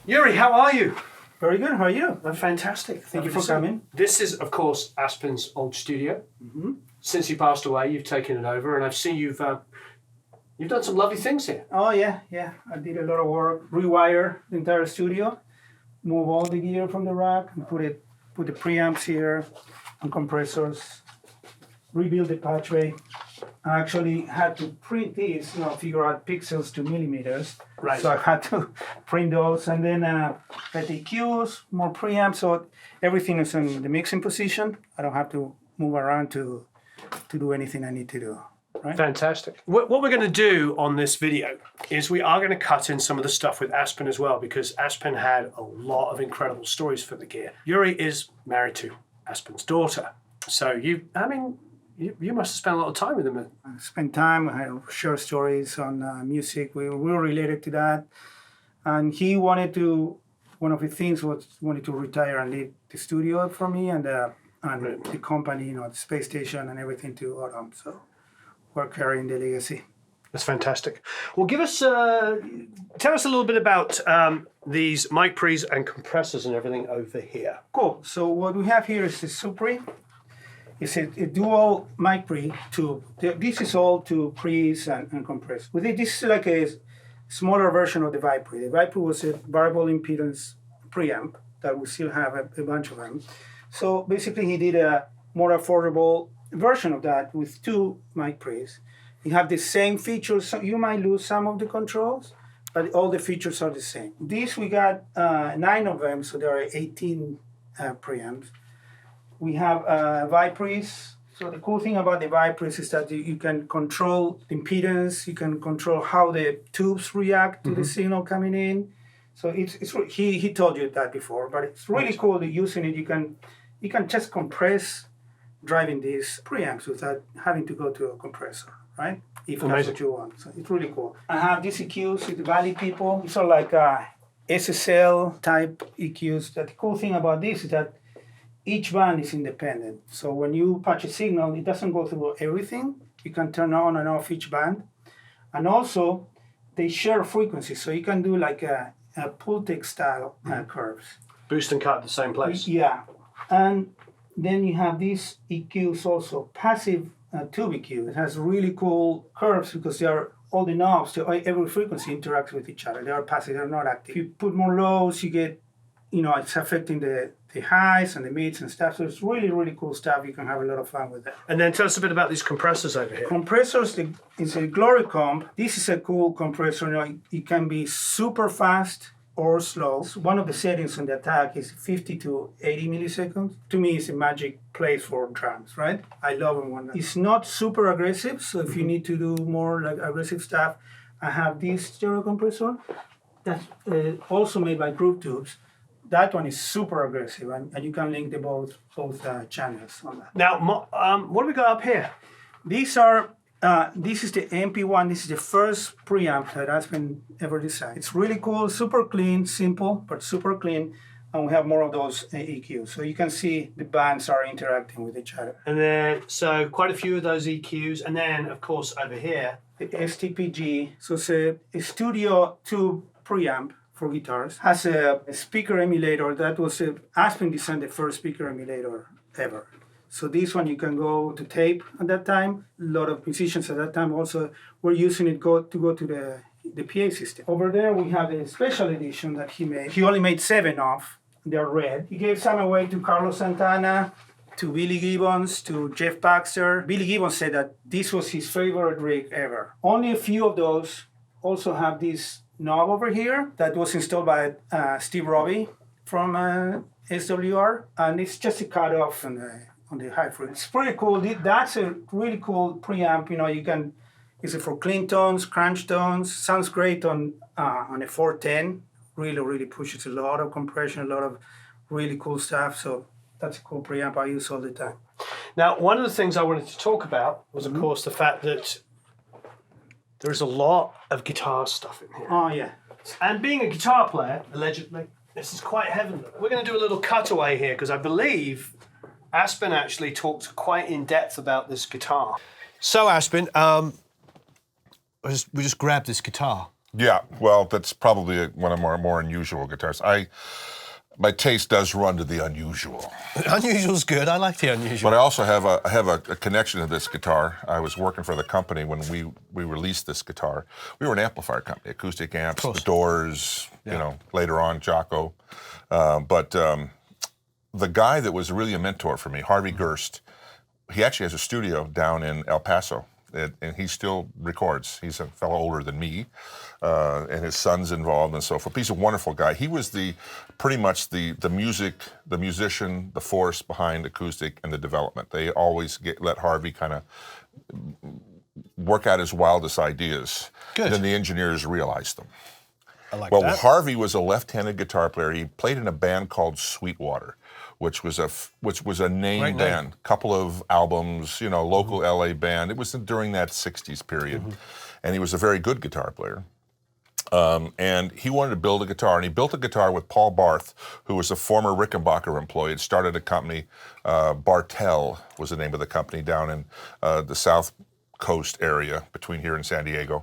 Uri, how are you? Very good. How are you? I'm fantastic. Thank you for coming. This is, of course, Aspen's old studio. Mm-hmm. Since he passed away, you've taken it over, and I've seen you've done some lovely things here. Oh yeah. I did a lot of work. Rewire the entire studio, move all the gear from the rack, and put the preamps here and compressors. Rebuild the patchway. I actually had to print these, figure out pixels to millimeters. Right. So I had to print those, and then let the EQs, more preamps, so everything is in the mixing position. I don't have to move around to do anything I need to do. Right? Fantastic. What we're going to do on this video is we are going to cut in some of the stuff with Aspen as well, because Aspen had a lot of incredible stories for the gear. Uri is married to Aspen's daughter, so you must have spent a lot of time with him. I spent time, I share stories on music. We were related to that. And he wanted to, one of the things was wanted to retire and leave the studio for me and the company, the space station and everything to Autumn. So we're carrying the legacy. That's fantastic. Well, tell us a little bit about these mic pre's and compressors and everything over here. Cool. So what we have here is the Supre. It's a dual mic pre tube. This is all to pre's and compress. This is like a smaller version of the Vipre. The Vipre was a variable impedance preamp that we still have a bunch of them. So basically he did a more affordable version of that with two mic pre's. You have the same features. So you might lose some of the controls, but all the features are the same. These we got 9 of them, so there are 18 preamps. We have Vipres. So the cool thing about the Vipres is that you can control the impedance, you can control how the tubes react to the signal coming in. So he told you that before, but it's really cool using it. You can just compress driving these preamps without having to go to a compressor, right? If that's what you want. So it's really cool. I have these EQs with the Valley people. These are like Ssl Type Eqs. The cool thing about this is that each band is independent. So when you patch a signal, it doesn't go through everything. You can turn on and off each band. And also, they share frequencies. So you can do like a Pultec style curves. Boost and cut at the same place. Yeah. And then you have these EQs also, passive tube EQ. It has really cool curves because they are all the knobs, every frequency interacts with each other. They are passive, they're not active. If you put more lows, you get, it's affecting the highs and the mids and stuff. So it's really, really cool stuff. You can have a lot of fun with that. And then tell us a bit about these compressors over here. Compressors, it's a Glory Comp. This is a cool compressor. It can be super fast or slow. So one of the settings on the attack is 50 to 80 milliseconds. To me, it's a magic place for drums, right? I love it when it's not super aggressive. So if you need to do more like aggressive stuff, I have this stereo compressor that's also made by Groove Tubes. That one is super aggressive, and you can link the both channels on that. Now, what do we got up here? These are, this is the MP1. This is the first preamp that has been ever designed. It's really cool, super clean, simple, but super clean. And we have more of those EQs. So you can see the bands are interacting with each other. And then, so quite a few of those EQs. And then, of course, over here. The STPG. So it's a Studio 2 preamp for guitars. Has a speaker emulator. That was Aspen designed the first speaker emulator ever. So this one you can go to tape at that time. A lot of musicians at that time also were using it to go to the PA system. Over there we have a special edition that he made. He only made 7 of. They're red. He gave some away to Carlos Santana, to Billy Gibbons, to Jeff Baxter. Billy Gibbons said that this was his favorite rig ever. Only a few of those also have this knob over here that was installed by Steve Robbie from SWR, and it's just a cutoff on the high frequency. It's pretty cool. That's a really cool preamp. You can use it for clean tones, crunch tones. Sounds great on a 410. Really, really pushes a lot of compression, a lot of really cool stuff. So that's a cool preamp I use all the time. Now, one of the things I wanted to talk about was, of course, the fact that there's a lot of guitar stuff in here. Oh, yeah. And being a guitar player, allegedly, this is quite heavenly. We're going to do a little cutaway here because I believe Aspen actually talked quite in depth about this guitar. So, Aspen, we just grabbed this guitar. Yeah, well, that's probably one of our more unusual guitars. My taste does run to the unusual. Unusual's good. I like the unusual. But I also have a connection to this guitar. I was working for the company when we released this guitar. We were an amplifier company, acoustic amps, the Doors, you know, later on Jocko. But the guy that was really a mentor for me, Harvey Gerst, he actually has a studio down in El Paso. And he still records. He's a fellow older than me, and his son's involved and so forth. He's a wonderful guy. He was pretty much the musician, the force behind acoustic and the development. They always let Harvey kind of work out his wildest ideas. Good. And then the engineers realized them. I like Well, that. Harvey was a left-handed guitar player. He played in a band called Sweetwater, which was a name band. Couple of albums, you know, local LA band. It was during that '60s period, and he was a very good guitar player. And he wanted to build a guitar, and he built a guitar with Paul Barth, who was a former Rickenbacker employee. Had started a company, Bartell was the name of the company, down in the South Coast area between here and San Diego.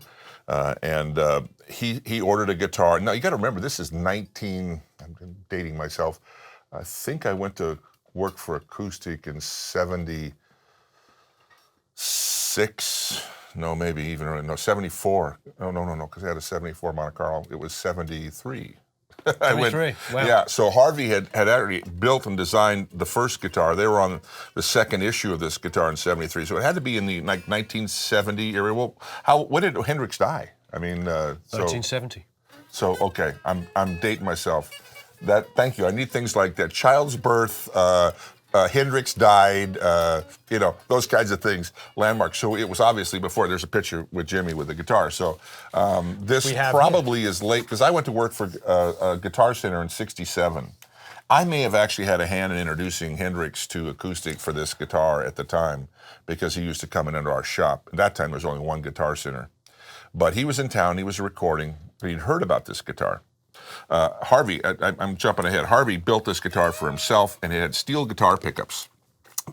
He ordered a guitar. Now, you got to remember, this is I'm dating myself. I think I went to work for acoustic in '76. No, maybe even earlier. No, '74. No, because I had a '74 Monte Carlo. It was '73. 73. Wow. Yeah, so Harvey had already built and designed the first guitar. They were on the second issue of this guitar in '73, so it had to be in the 1970 area. Well, when did Hendrix die? I mean, 1970. So okay, I'm dating myself. Thank you. I need things like that. Child's birth, Hendrix died, you know, those kinds of things, landmarks. So it was obviously before. There's a picture with Jimmy with the guitar. So this probably is late, because I went to work for Guitar Center in '67. I may have actually had a hand in introducing Hendrix to acoustic for this guitar at the time, because he used to come into our shop. At that time, there was only one Guitar Center. But he was in town, he was recording, but he'd heard about this guitar. Harvey, I'm jumping ahead. Harvey built this guitar for himself, and it had steel guitar pickups.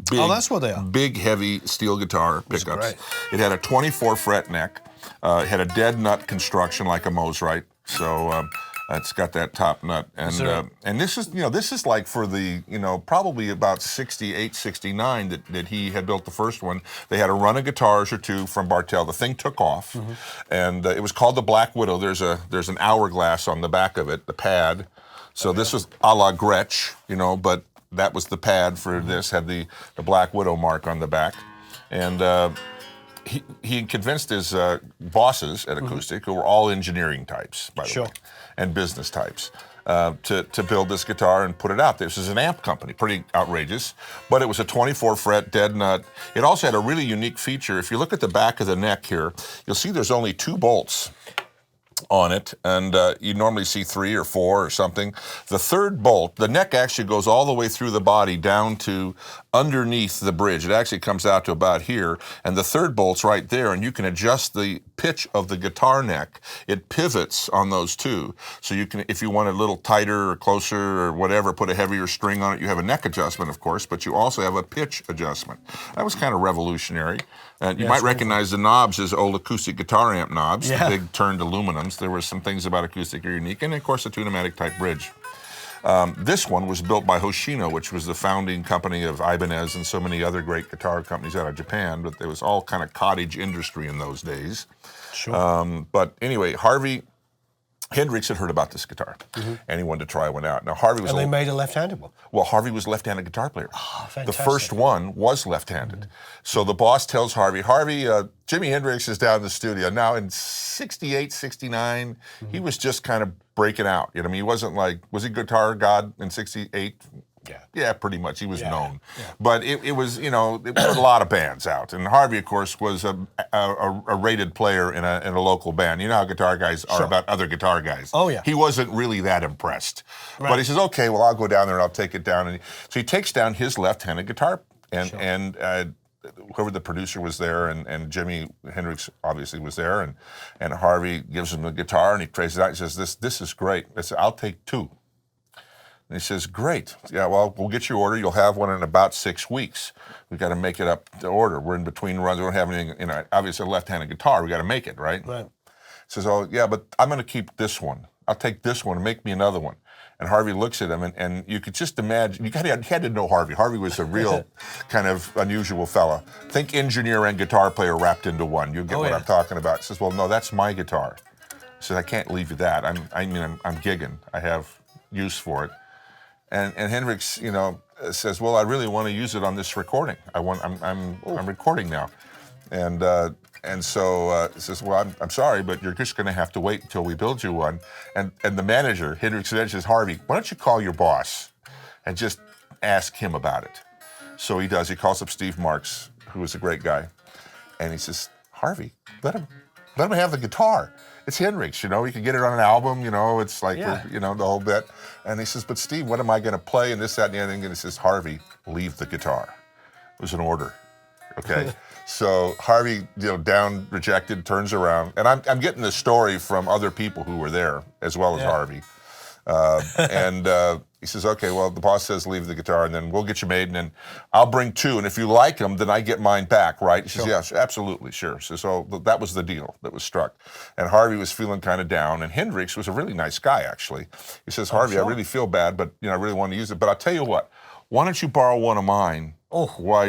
Big, that's what they are. Big, heavy steel guitar pickups. Great. It had a 24 fret neck. It had a dead nut construction like a Mosrite. So it's got that top nut. And this is like for the, probably about 68, 69 that he had built the first one. They had a run of guitars or two from Bartell. The thing took off, and it was called the Black Widow. There's an hourglass on the back of it, the pad. So this was a la Gretsch, but that was the pad for this, had the Black Widow mark on the back. And he convinced his bosses at Acoustic, who were all engineering types, by the way, and business types, to build this guitar and put it out there. This is an amp company, pretty outrageous, but it was a 24 fret dead nut. It also had a really unique feature. If you look at the back of the neck here, you'll see there's only 2 bolts on it, and you normally see 3 or 4 or something. The third bolt, the neck actually goes all the way through the body down to underneath the bridge. It actually comes out to about here, and the third bolt's right there, and you can adjust the pitch of the guitar neck. It pivots on those 2. So you can, if you want it a little tighter or closer or whatever, put a heavier string on it. You have a neck adjustment, of course, but you also have a pitch adjustment. That was kind of revolutionary. And you might recognize the knobs as old acoustic guitar amp knobs, the big turned aluminums. There were some things about acoustic that are unique, and of course, a tunematic type bridge. This one was built by Hoshino, which was the founding company of Ibanez and so many other great guitar companies out of Japan, but there was all kind of cottage industry in those days. But anyway, Hendrix had heard about this guitar, and he wanted to try one out. Now, Harvey was... And they made a left-handed one. Well, Harvey was a left-handed guitar player. Oh, fantastic. The first one was left-handed. So the boss tells Harvey, Jimi Hendrix is down in the studio. Now, in 68, 69, he was just kind of breaking out. He wasn't like... Was he guitar god in 68? Yeah, pretty much. He was known. Yeah. But it was, there were a lot of bands out. And Harvey, of course, was a rated player in a local band. You know how guitar guys are about other guitar guys. Oh, yeah. He wasn't really that impressed. Right. But he says, okay, well, I'll go down there and I'll take it down. And so he takes down his left-handed guitar. And whoever the producer was there, and Jimi Hendrix obviously was there. And Harvey gives him the guitar, and he traces it out. He says, this is great. I said, I'll take 2. And he says, great. Yeah, well, we'll get your order. You'll have one in about 6 weeks. We've got to make it up to order. We're in between runs. We don't have anything, obviously a left-handed guitar. We got to make it, right? Right. says, oh, yeah, but I'm going to keep this one. I'll take this one and make me another one. And Harvey looks at him, and you could just imagine, you had to know Harvey. Harvey was a real kind of unusual fella. Think engineer and guitar player wrapped into one. You get what I'm talking about. He says, well, no, that's my guitar. I said, I can't leave you that. I'm gigging. I have use for it. And Hendrix, you know, says, well, I really want to use it on this recording. I'm recording now. And so he says, well, I'm sorry, but you're just going to have to wait until we build you one. And the manager, Hendrix says, Harvey, why don't you call your boss and just ask him about it? So he does. He calls up Steve Marks, who is a great guy. And he says, Harvey, let him have the guitar. It's Hendrix, you know, he can get it on an album, you know, it's like, you know, the whole bit. And he says, but Steve, what am I going to play? And this, that, and the other thing. And he says, Harvey, leave the guitar. It was an order, okay? So Harvey, you know, down, rejected, turns around. And I'm getting this story from other people who were there, as well as Harvey. He says, okay, well, the boss says leave the guitar, and then we'll get you made, and then I'll bring two, and if you like them, then I get mine back, right? He says, yes, absolutely, sure. So that was the deal that was struck. And Harvey was feeling kind of down, and Hendrix was a really nice guy, actually. He says, Harvey, I really feel bad, but you know, I really want to use it. But I'll tell you what, why don't you borrow one of mine while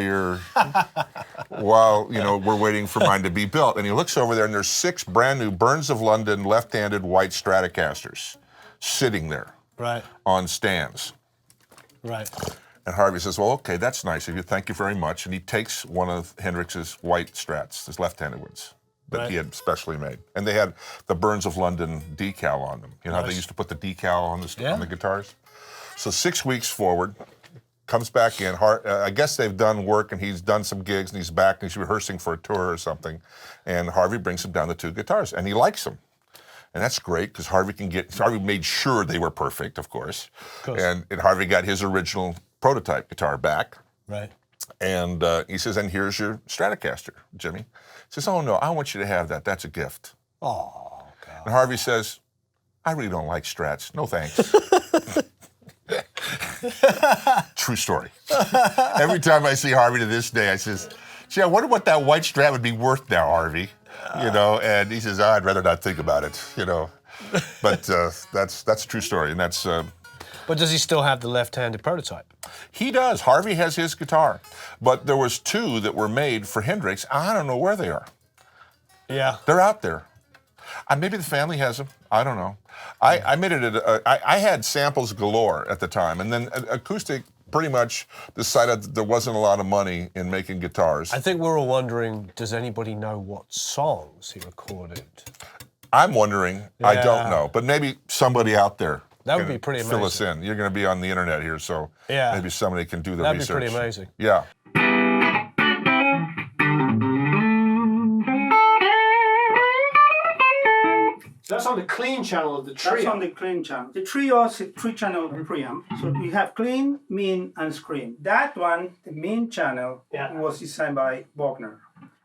you know, we're waiting for mine to be built. And he looks over there, and there's 6 brand new Burns of London left-handed white Stratocasters sitting there. Right. On stands. Right. And Harvey says, well, okay, that's nice of you. Thank you very much. And he takes one of Hendrix's white Strats, his left-handed ones, that he had specially made. And they had the Burns of London decal on them. You know how they used to put the decal on the guitars? So 6 weeks forward, comes back in. I guess they've done work, and he's done some gigs, and he's back, and he's rehearsing for a tour or something. And Harvey brings him down the 2 guitars, and he likes them. And that's great, because Harvey made sure they were perfect, of course. And Harvey got his original prototype guitar back. Right. And he says, and here's your Stratocaster, Jimmy. He says, oh, no, I want you to have that. That's a gift. Oh, God. And Harvey says, I really don't like Strats. No thanks. True story. Every time I see Harvey to this day, I says, gee, I wonder what that white Strat would be worth now, Harvey. You know, and he says, I'd rather not think about it, you know. But that's a true story, and that's... But does he still have the left-handed prototype? He does. Harvey has his guitar. But there was 2 that were made for Hendrix. I don't know where they are. Yeah. They're out there. Maybe the family has them. I don't know. I made it I had samples galore at the time, and then Acoustic pretty much decided that there wasn't a lot of money in making guitars. I think we're all wondering, does anybody know what songs he recorded? I'm wondering. I don't know. But maybe somebody out there that would be pretty amazing. Fill us in. You're going to be on the internet here, so maybe somebody can do the research. That'd be pretty amazing. Yeah. That's on the clean channel of the trio. That's on the clean channel. The trio is a 3-channel preamp. So we have clean, mean, and scream. That one, the mean channel, was designed by Wagner.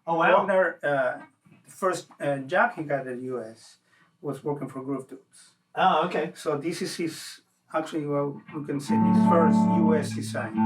Oh, wow. Wagner, the first job he got in the US was working for Groove Tubes. Oh, okay. So this is his, actually, well, you can see his first US design.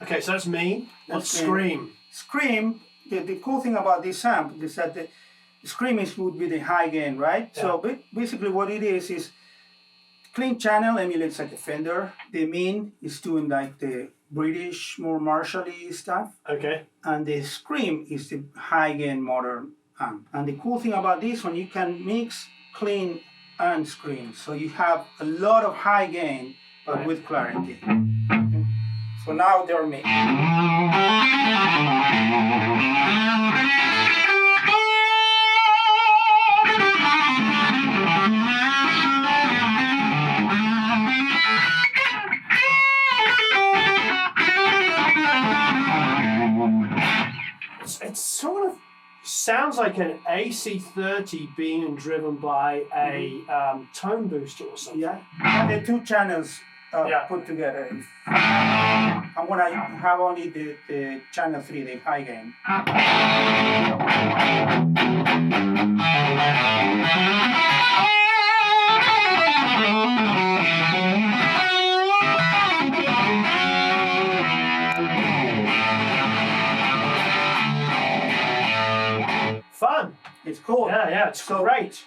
Okay, so that's me. That's Scream. Scream, the cool thing about this amp is that the Scream would be the high gain, right? Yeah. So basically what it is clean channel emulates like a Fender. The mean is doing like the British, more Marshall-y stuff. Okay. And the Scream is the high gain modern amp. And the cool thing about this one, you can mix clean and Scream. So you have a lot of high gain, but with clarity. Okay. So now they're mixed. It sort of sounds like an AC30 being driven by a tone booster or something. Yeah, and the 2 channels put together. I'm gonna have only the channel 3, the high gain. Fun. It's cool. Yeah, it's So great.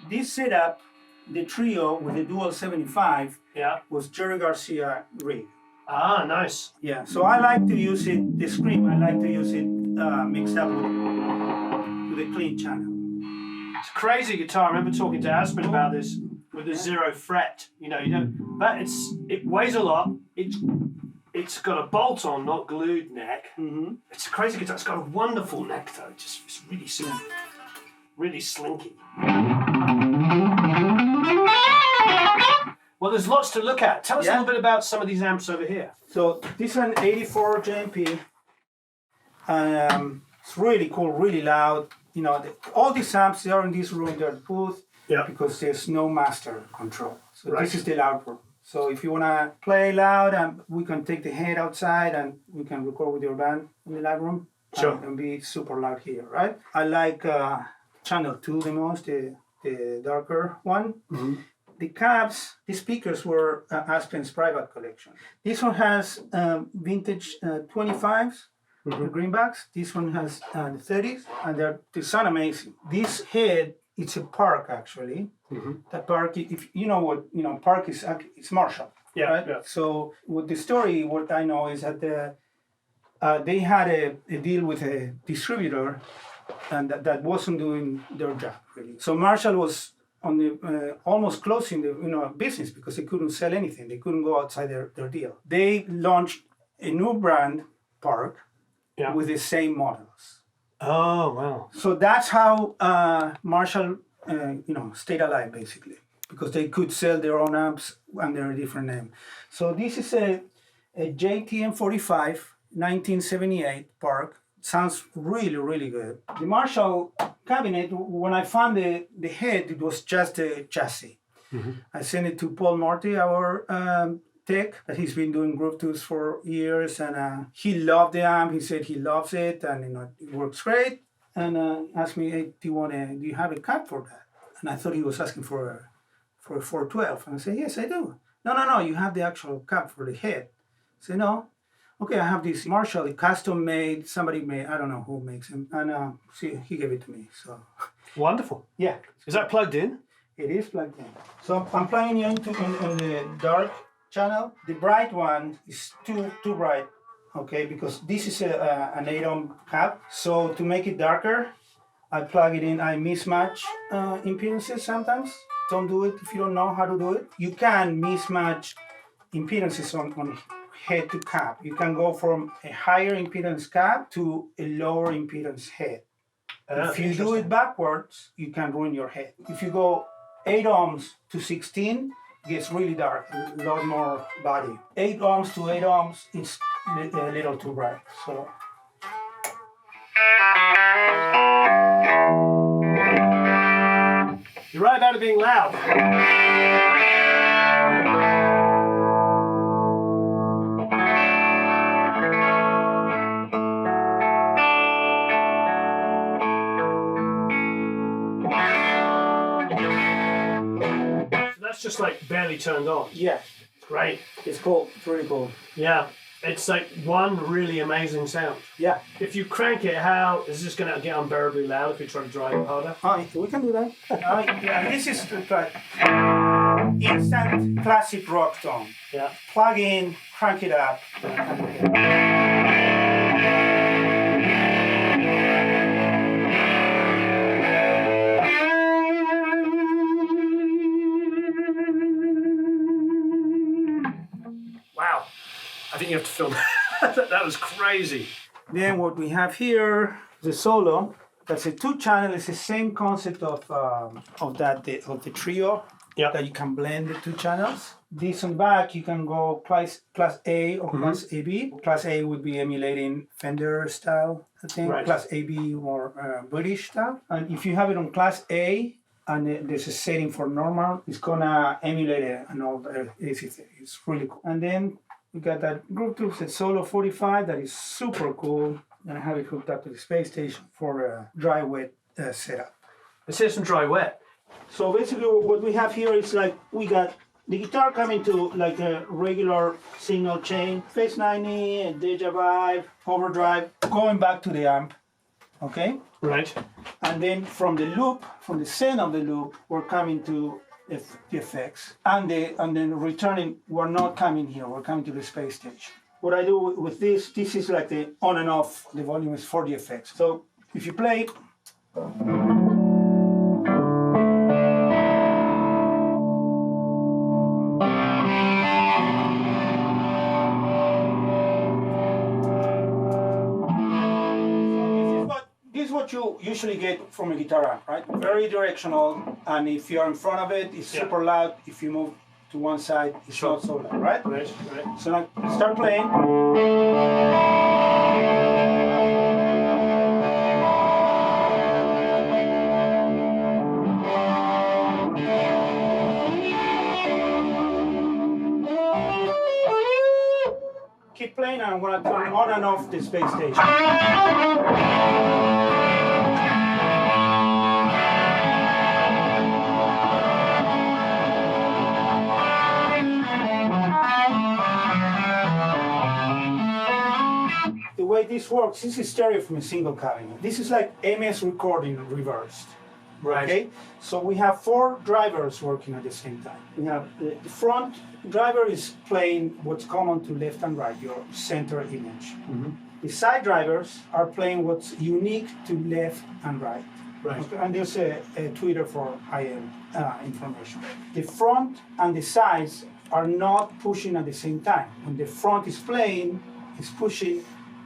this setup, the trio with the dual 75, Yeah. was Jerry Garcia rig. Ah, nice. Yeah, so I like to use it, the scream, I like to use it mixed up with the clean channel. It's a crazy guitar. I remember talking to Aspen about this with the 0 fret. You don't, but it weighs a lot. It's got a bolt-on, not glued neck. Mm-hmm. It's a crazy guitar. It's got a wonderful neck though. It's really smooth, really slinky. Well, there's lots to look at. Tell us a little bit about some of these amps over here. So this is an 84 JMP. It's really cool, really loud. All these amps, they are in this room, they're booth, because there's no master control. So this is the loud room. So if you want to play loud, we can take the head outside and we can record with your band in the live room. Sure. And be super loud here, right? I like channel 2 the most, the darker one. Mm-hmm. The cabs, the speakers were Aspen's private collection. This one has vintage 25s, the greenbacks. This one has the 30s, and they sound amazing. This head, it's a Park actually. Mm-hmm. That Park, if you know what Park is, it's Marshall. Yeah, right? yeah. So with the story, what I know is that they had a deal with a distributor, and that wasn't doing their job really. So Marshall was on the almost closing the business because they couldn't sell anything. They couldn't go outside their deal. They launched a new brand, Park, with the same models. Oh, wow. So that's how Marshall, stayed alive basically, because they could sell their own amps under a different name. So this is a JTM 45, 1978 Park. Sounds really, really good. The Marshall cabinet, when I found the head, it was just a chassis. Mm-hmm. I sent it to Paul Marty, our tech, that he's been doing Groove Tools for years, and he loved the amp. He said he loves it, and it works great. And asked me, hey, do you have a cab for that? And I thought he was asking for a 412. And I said, yes, I do. No, you have the actual cab for the head. I said, no. Okay, I have this Marshall, custom made, somebody made, I don't know who makes them, and he gave it to me, so. Wonderful. Yeah. Is that plugged in? It is plugged in. So I'm plugging it into in the dark channel. The bright one is too bright, okay, because this is an 8-ohm cab. So to make it darker, I plug it in, I mismatch impedances sometimes. Don't do it if you don't know how to do it. You can mismatch impedances on head to cab. You can go from a higher impedance cab to a lower impedance head. If you do it backwards, you can ruin your head. If you go 8 ohms to 16, it gets really dark, a lot more body. 8 ohms to 8 ohms, it's a little too bright. So. You're right about it being loud. That's just like barely turned on. Yeah. It's great. It's cool. It's really cool. Yeah. It's like one really amazing sound. Yeah. If you crank it, how is this going to get unbearably loud if you try to drive it harder? We can do that. Yeah, this is like instant classic rock tone. Yeah. Plug in, crank it up. Wow. I think you have to film that was crazy. Then what we have here, the solo. That's a 2-channel. It's the same concept of the trio. Yeah. That you can blend the 2 channels. This on back, you can go class A or class AB. Class A would be emulating Fender style, I think. Right. Class AB more British style. And if you have it on class A, and there's a setting for normal. It's gonna emulate an old AC30. It's really cool. And then we got that group tube, the Solo 45, that is super cool. And I have it hooked up to the space station for a dry wet setup. Let's hear some dry wet. So basically what we have here is like, we got the guitar coming to like a regular signal chain, Phase 90, and Deja Vibe, Overdrive, going back to the amp, okay? Right. And then from the loop, from the center of the loop, we're coming to the effects. And then returning, we're not coming here, we're coming to the space station. What I do with this is like the on and off, the volume is for the effects. So if you play, this is what you usually get from a guitar amp, right? Very directional, and if you're in front of it, it's super loud. If you move to one side, it's not so loud, right? Right. So now start playing. Keep playing, and I'm gonna turn on and off the space station. The way this works, this is stereo from a single cabinet. This is like MS recording reversed. Right. Okay, so we have 4 drivers working at the same time. We have the front driver is playing what's common to left and right, your center image. Mm-hmm. The side drivers are playing what's unique to left and right. Right. Okay, and there's a tweeter for IM information. The front and the sides are not pushing at the same time. When the front is playing, it's pushing,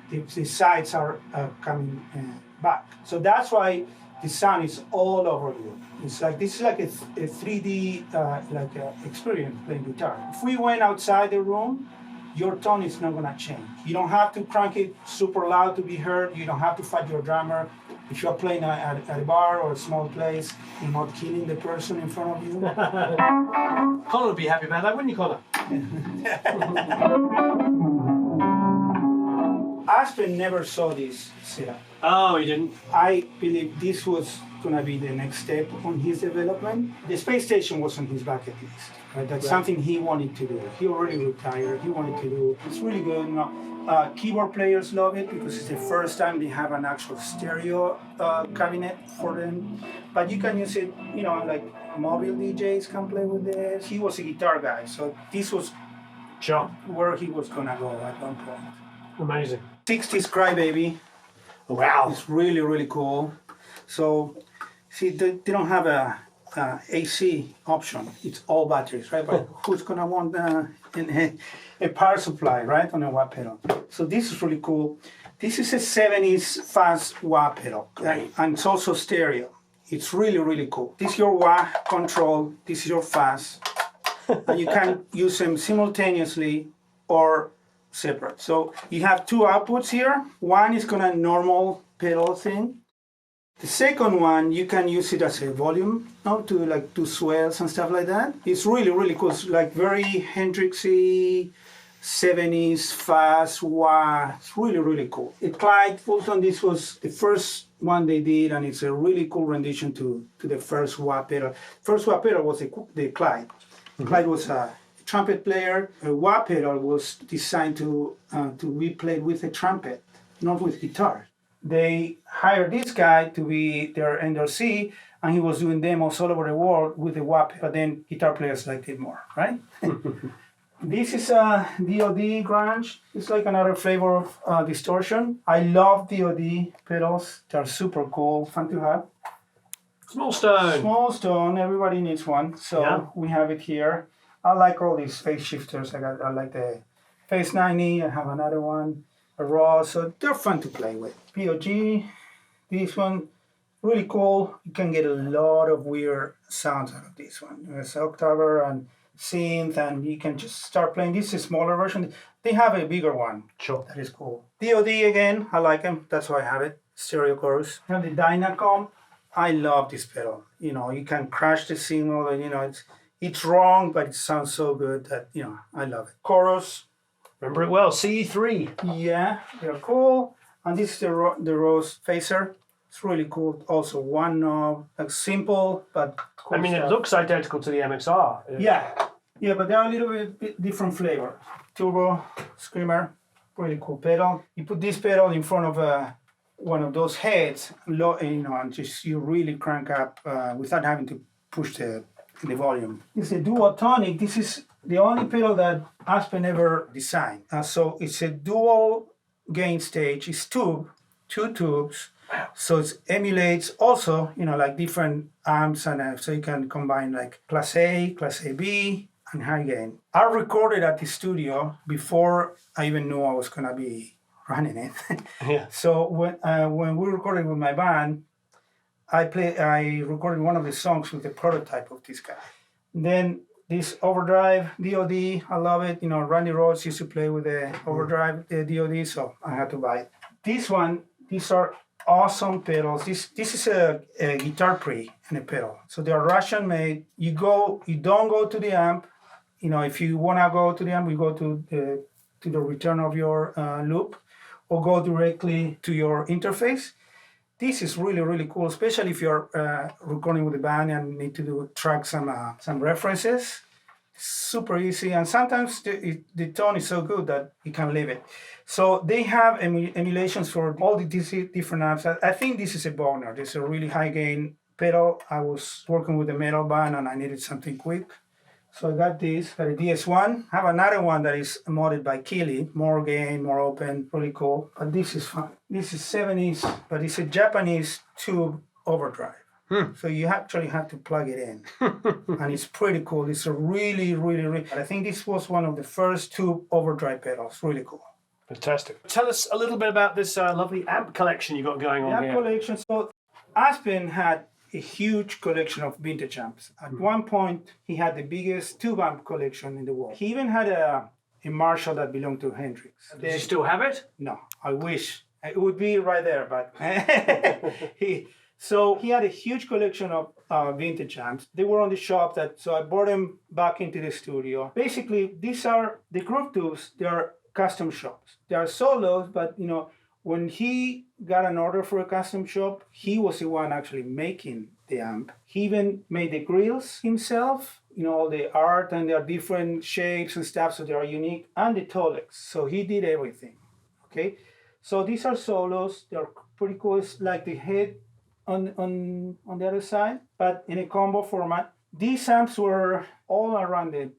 the sides are coming back. So that's why the sound is all over you. It's like, this is like a 3D experience playing guitar. If we went outside the room, your tone is not gonna change. You don't have to crank it super loud to be heard. You don't have to fight your drummer. If you're playing at a bar or a small place, you're not killing the person in front of you. Connor would be happy about that, wouldn't you, Connor? Aspen never saw this setup. Oh, he didn't. I believe this was gonna be the next step on his development. The space station was on his bucket list. Right? That's something he wanted to do. He already retired. He wanted to do. It's really good. You know, keyboard players love it because it's the first time they have an actual stereo cabinet for them. But you can use it. You know, like mobile DJs can play with this. He was a guitar guy, so this was where he was gonna go at one point. Amazing. 60s Crybaby. Wow. It's really, really cool. So, see, they don't have a AC option. It's all batteries, right? But who's gonna want a power supply, right, on a wah pedal? So this is really cool. This is a 70s fast wah pedal, right? And it's also stereo. It's really, really cool. This is your wah control. This is your fast. And you can use them simultaneously or separate. So you have 2 outputs here. One is gonna normal pedal thing. The second one, you can use it as a volume, to do swells and stuff like that. It's really, really cool. It's like very Hendrixy, 70s, fast, wah. It's really, really cool. Clyde Fulton, this was the first one they did, and it's a really cool rendition to the first wah pedal. First wah pedal was the Clyde. Mm-hmm. Clyde was a trumpet player. A wah pedal was designed to be played with a trumpet, not with guitar. They hired this guy to be their NDC, and he was doing demos all over the world with the wah pedal, but then guitar players liked it more, right? This is a DoD grunge. It's like another flavor of distortion. I love DoD pedals. They're super cool, fun to have. Small stone. Small stone, everybody needs one. So we have it here. I like all these phase shifters. I like the Phase 90. I have another one, a Raw. So they're fun to play with. POG, this one, really cool. You can get a lot of weird sounds out of this one. There's octaver and synth, and you can just start playing. This is a smaller version. They have a bigger one. Sure. That is cool. DoD again, I like them. That's why I have it. Stereo chorus. I have the Dynacom I love this pedal. You know, you can crash the signal, and you know it's wrong, but it sounds so good that you know I love it. Chorus, Remember it well. CE3. yeah, they're cool. And this is the Rose Phaser. It's really cool. Also one knob, like simple but cool. I mean, stuff. it looks identical to the MXR. Yeah, but they're a little bit different flavor. Turbo Screamer, really cool pedal. You put this pedal in front of one of those heads, you know, and just you really crank up without having to push the volume. It's a dual tonic. This is the only pedal that Aspen ever designed. So it's a dual gain stage. It's two tubes. So it emulates also, you know, like different amps, and so you can combine like Class A B, and high gain. I recorded at the studio before I even knew I was gonna be running it. Yeah. So when we recorded with my band, I recorded one of the songs with the prototype of this guy. Then this overdrive DOD, I love it. You know, Randy Rhoads used to play with the overdrive DOD, so I had to buy it. These are awesome pedals. This is a guitar pre and a pedal. So they are Russian made. You don't go to the amp. You know, if you wanna go to the amp, you go to the return of your loop, or go directly to your interface. This is really, really cool, especially if you're recording with a band and need to track some references. Super easy, and sometimes the tone is so good that you can leave it. So they have emulations for all the different amps. I think this is a Bogner. This is a really high gain pedal. I was working with a metal band and I needed something quick. So I got this, got a DS1. I have another one that is modded by Keeley, more gain, more open, really cool. But this is fun. This is 70s, but it's a Japanese tube overdrive. So you actually have to plug it in. And it's pretty cool. It's a really, really, really, I think this was one of the first tube overdrive pedals. Really cool. Fantastic. Tell us a little bit about this lovely amp collection you got going on here. Collection. So Aspen had a huge collection of vintage amps. At one point, he had the biggest tube amp collection in the world. He even had a Marshall that belonged to Hendrix. Do you still have it? No, I wish. It would be right there, but So he had a huge collection of vintage amps. They were on the shop, so I brought them back into the studio. Basically, these are the groove tubes. They are custom shops. They are solos, but you know, when he got an order for a custom shop, he was the one actually making the amp. He even made the grills himself, you know, all the art, and there are different shapes and stuff, so they are unique, and the Tolex. So he did everything, okay? So these are solos. They're pretty cool. It's like the head on the other side, but in a combo format. These amps were all around the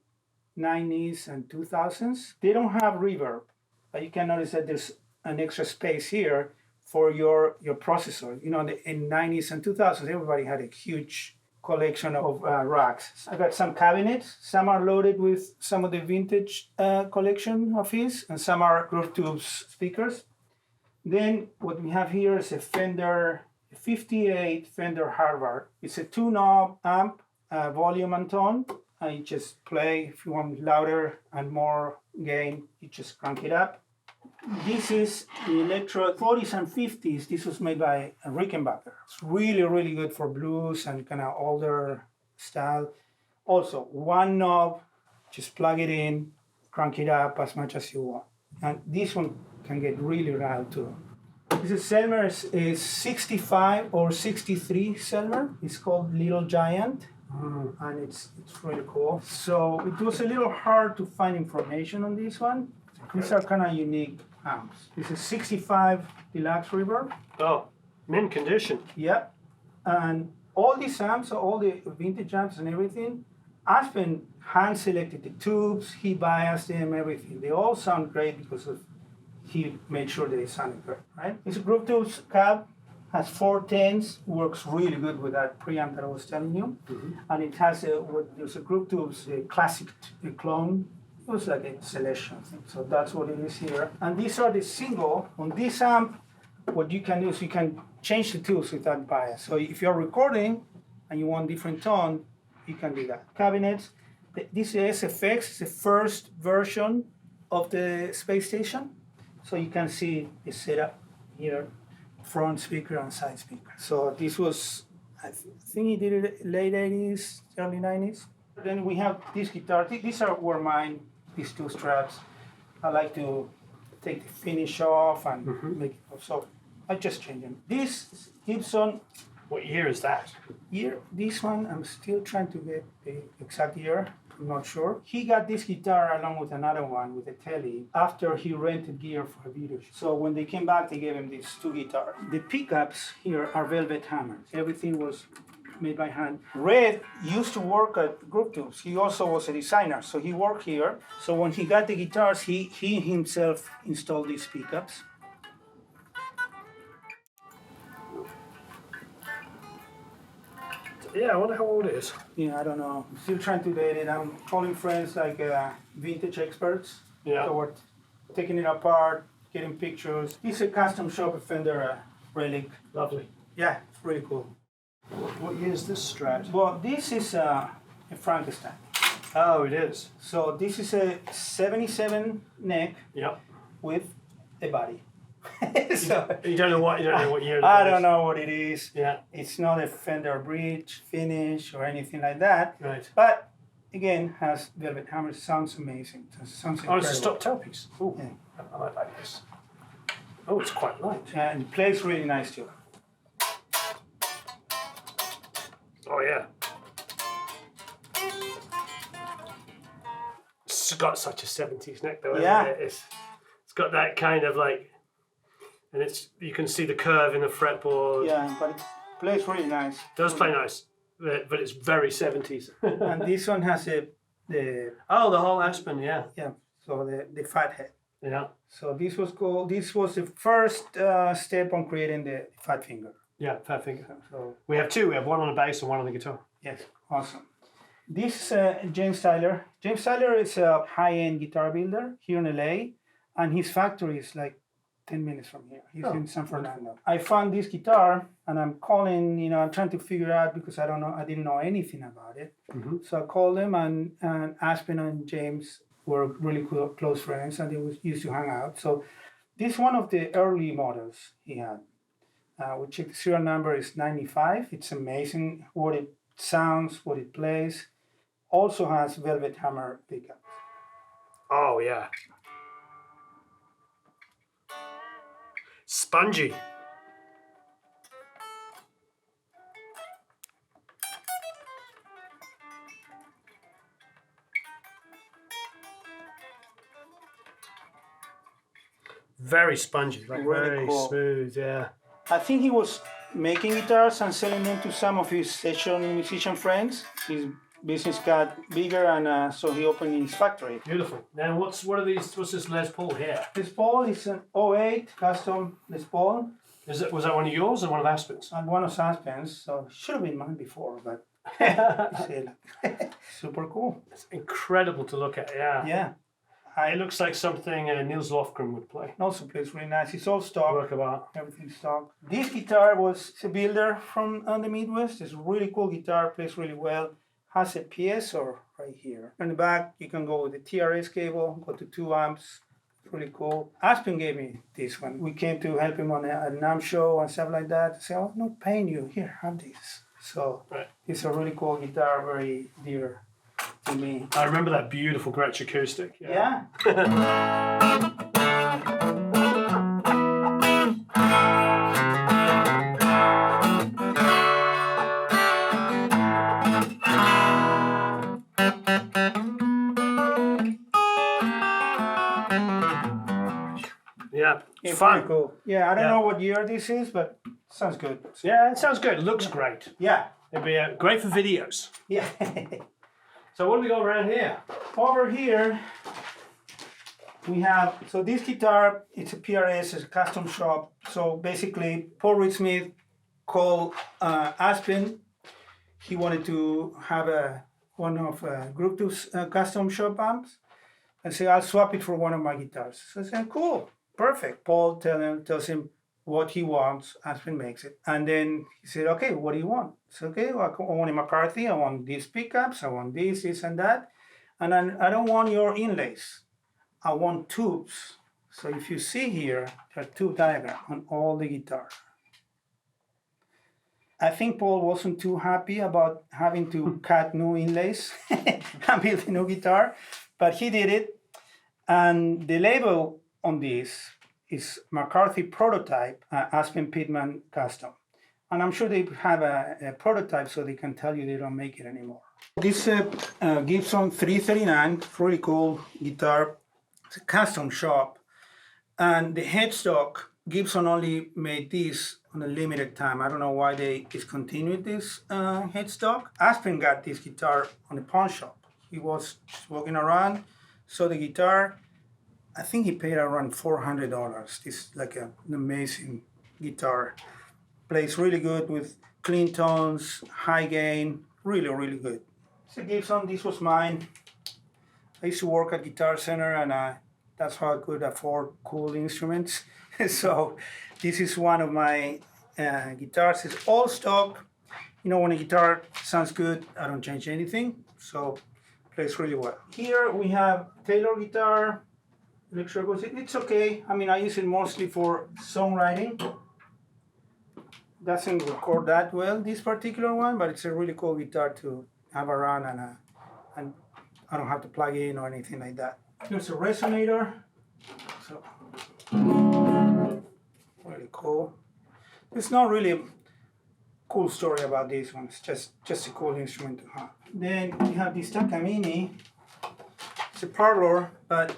90s and 2000s. They don't have reverb, but you can notice that there's an extra space here for your processor. You know, in 90s and 2000s, everybody had a huge collection of racks. I got some cabinets. Some are loaded with some of the vintage collection of his, and some are groove tubes speakers. Then what we have here is a Fender 58 Fender Harvard. It's a 2-knob amp, volume and tone. And you just play. If you want louder and more gain, you just crank it up. This is the Electro 40s and 50s. This was made by Rickenbacker. It's really, really good for blues and kind of older style. Also, one knob, just plug it in, crank it up as much as you want. And this one can get really loud too. This is Selmer is 65 or 63 Selmer. It's called Little Giant. And it's really cool. So it was a little hard to find information on this one. These are kind of unique amps. This is 65 Deluxe Reverb. Oh, mint condition. Yeah. And all these amps, all the vintage amps and everything, Aspen hand-selected the tubes, he biased them, everything. They all sound great because he made sure they sounded great, right? It's a Groove Tubes cab. Has 4 10s, works really good with that preamp that I was telling you. And it has there's a Groove Tubes classic clone. It was like a selection thing. So that's what it is here. And these are the single. On this amp, what you can do is you can change the tubes without bias. So if you're recording and you want different tone, you can do that. Cabinets. This is SFX. It's the first version of the Space Station. So you can see the setup here. Front speaker and side speaker. So this was think he did it late 80s, early 90s. Then we have this guitar. These were mine, these two straps. I like to take the finish off and make it, so I just change them. This Gibson, What year is that? this one, I'm still trying to get the exact year. I'm not sure. He got this guitar along with another one with a telly after he rented gear for a video shoot. So when they came back, they gave him these two guitars. The pickups here are velvet hammers. Everything was made by hand. Red used to work at Group Tubes. He also was a designer, so he worked here. So when he got the guitars, he himself installed these pickups. Yeah, I wonder how old it is. Yeah, I don't know. I'm still trying to date it. I'm calling friends like vintage experts. Yeah. So we're taking it apart, getting pictures. It's a custom shop Fender relic. Lovely. Yeah, it's really cool. What year is this Strat? Well, this is a Frankenstein. Oh, it is. So this is a 77 neck Yep. with a body. So, You don't know what year it is. I don't know what it is. Yeah. It's not a Fender bridge finish or anything like that. Right. But again, has velvet hammer. Sounds amazing. Sounds Oh, incredible. it's a stop tailpiece. Oh, Yeah. I might like this. Oh, it's quite light. And it plays really nice too. Oh yeah. It's got such a 70s neck though, Yeah. hasn't it? It's got that kind of like, and you can see the curve in the fretboard. Yeah, but it plays really nice. It does play nice, but it's very 70s. And this one has the Oh, the whole Aspen, yeah. so the fat head. Yeah. So this was cool. This was the first step on creating the fat finger. Yeah, fair finger. So We have two. We have one on the bass and one on the guitar. yes, awesome. This is James Tyler. James Tyler is a high-end guitar builder here in LA, and his factory is like 10 minutes from here. He's in San Fernando. I found this guitar, and I'm calling. I'm trying to figure out because I didn't know anything about it. So I called him, and Aspen and James were really close friends, and they used to hang out. So this is one of the early models he had. We checked the serial number is 95. It's amazing what it sounds, what it plays. Also has velvet hammer pickups. Oh, yeah. Spongy. Very spongy, like Really very cool. smooth, yeah. I think he was making guitars and selling them to some of his session musician friends. His business got bigger, and so he opened his factory. Beautiful. Now, what's this Les Paul here? Les Paul is an 08 custom Les Paul, Was that one of yours or one of Aspen's? and one of Aspen's. So it should have been mine before, but super cool. It's incredible to look at, yeah. Yeah. It looks like something Niels Lofgren would play. It also plays really nice. It's all stock. Work of art. Everything's stock. This guitar was a builder from the Midwest. It's a really cool guitar, plays really well. Has a piezo right here. On the back, you can go with the TRS cable, go to 2 amps. It's really cool. Aspen gave me this one. We came to help him on an amp show and stuff like that. I said, I'm not paying you. Here, have this. So Right. it's a really cool guitar, very dear to me. I remember that beautiful Gretsch acoustic. Yeah. Yeah. It's Fun. really cool. Yeah, I don't Yeah. know what year this is, but sounds good. Yeah, it sounds good. It looks great. Yeah. It'd be great for videos. Yeah. So what do we got around here? Over here, we have, so this guitar, it's a PRS, it's a custom shop. So basically, Paul Reed Smith called Aspen. He wanted to have one of Group 2's custom shop amps. And say, I'll swap it for one of my guitars. So I said, cool, perfect. Paul tells him what he wants, Aspen makes it. And then he said, okay, what do you want? I said, okay, well, I want a McCarthy, I want these pickups, I want this, and that. And then I don't want your inlays. I want tubes. So if you see here, there are tube diagrams on all the guitars. I think Paul wasn't too happy about having to cut new inlays and build a new guitar, but he did it. And the label on this is McCarthy Prototype, Aspen Pittman Custom. And I'm sure they have a prototype so they can tell you they don't make it anymore. This Gibson 339, really cool guitar. It's a custom shop. And the headstock, Gibson only made this on a limited time. I don't know why they discontinued this headstock. Aspen got this guitar on a pawn shop. He was just walking around, saw the guitar. I think he paid around $400. This is like an amazing guitar. Plays really good with clean tones, high gain, really, really good. So Gibson, this was mine. I used to work at Guitar Center, and that's how I could afford cool instruments. So this is one of my guitars. It's all stock. You know, when a guitar sounds good, I don't change anything. So it plays really well. Here we have Taylor guitar. Electro, it's okay. I mean, I use it mostly for songwriting. Doesn't record that well, this particular one, but it's a really cool guitar to have around, and I don't have to plug in or anything like that. Here's a resonator. So really cool. There's not really a cool story about this one. It's just a cool instrument to have. Then we have this Takamine. It's a parlor, but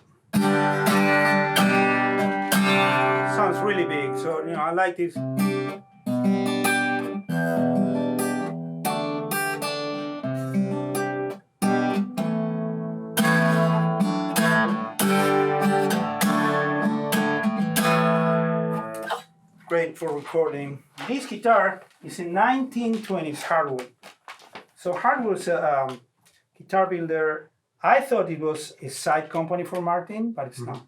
sounds really big. So you know, I like this. Great for recording. This guitar is a 1920s hardwood. So hardwood's a guitar builder. I thought it was a side company for Martin, but it's not.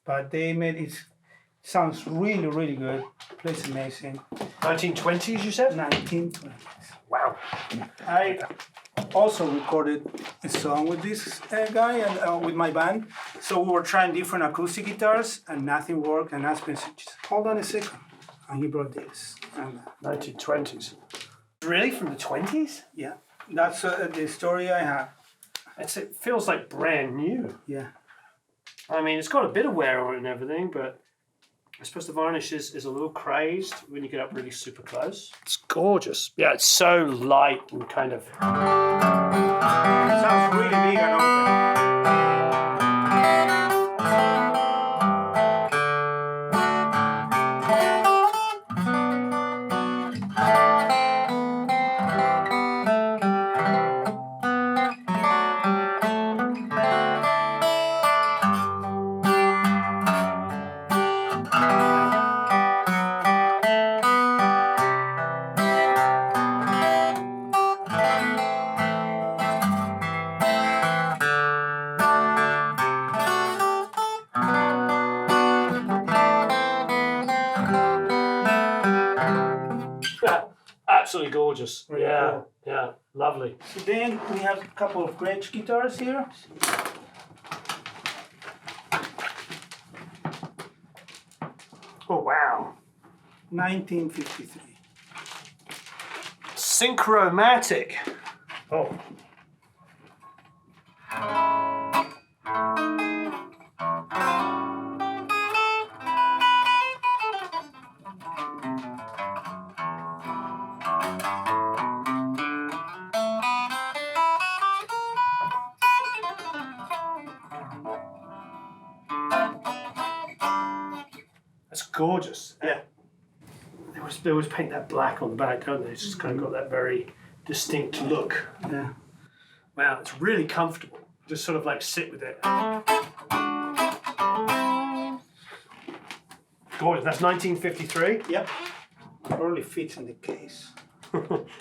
But they made it. Sounds really, really good. Plays amazing. 1920s, you said? 1920s. Wow. I also recorded a song with this guy and with my band. So we were trying different acoustic guitars, and nothing worked. And Aspen said, "Just hold on a second." And he brought this. And, 1920s. Really? From the 20s? yeah, that's the story I have. It feels like brand new. Yeah. I mean, it's got a bit of wear on it and everything, but I suppose the varnish is a little crazed when you get up really super close. It's gorgeous. Yeah, it's so light and kind of... It sounds really big and open. Absolutely gorgeous. Really yeah, cool. yeah, lovely. So then we have a couple of Gretsch guitars here. Oh, wow. 1953. Synchromatic. Oh. That's gorgeous. Yeah. They always paint that black on the back, don't they? It's just kind of got that very distinct look. Yeah. Wow, it's really comfortable. Just sort of like sit with it. Gorgeous. That's 1953. Yep. Probably fits in the case.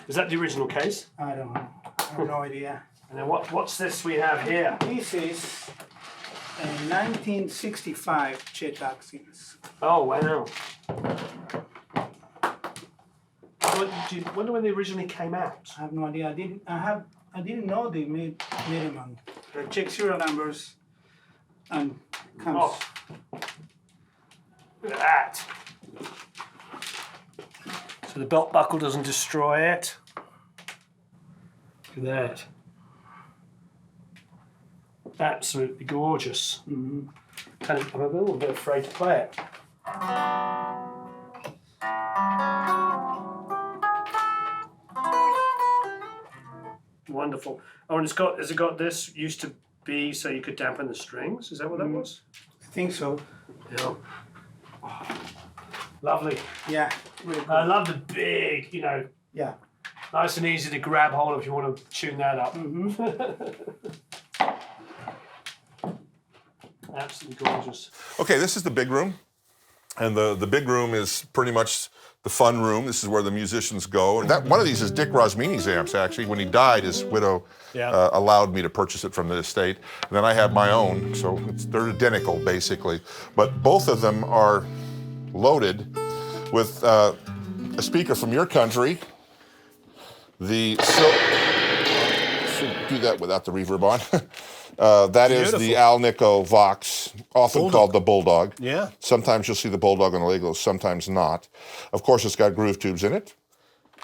Is that the original case? I don't know. I have no idea. And then what's this we have here? This is a 1965 Chet Atkins. Oh, wow. Do you wonder when they originally came out? I have no idea. I didn't know they made them on. Check serial numbers and comes. Oh. Look at that. So the belt buckle doesn't destroy it. Look at that. Absolutely gorgeous. I'm a little bit afraid to play it. Wonderful. Oh, and has it got this? Used to be so you could dampen the strings. Is that what that was? I think so. Yeah. Lovely. Yeah. Really cool. I love the big, Yeah. nice and easy to grab hold of if you want to tune that up. Absolutely gorgeous. Okay, this is the big room. And the big room is pretty much the fun room. This is where the musicians go. And one of these is Dick Rosmini's amps, actually. When he died, his widow allowed me to purchase it from the estate. And then I have my own, so they're identical, basically. But both of them are loaded with a speaker from your country. Should do that without the reverb on. That is the Alnico Vox, often called the Bulldog. Yeah. Sometimes you'll see the Bulldog on the label, sometimes not. Of course, it's got groove tubes in it.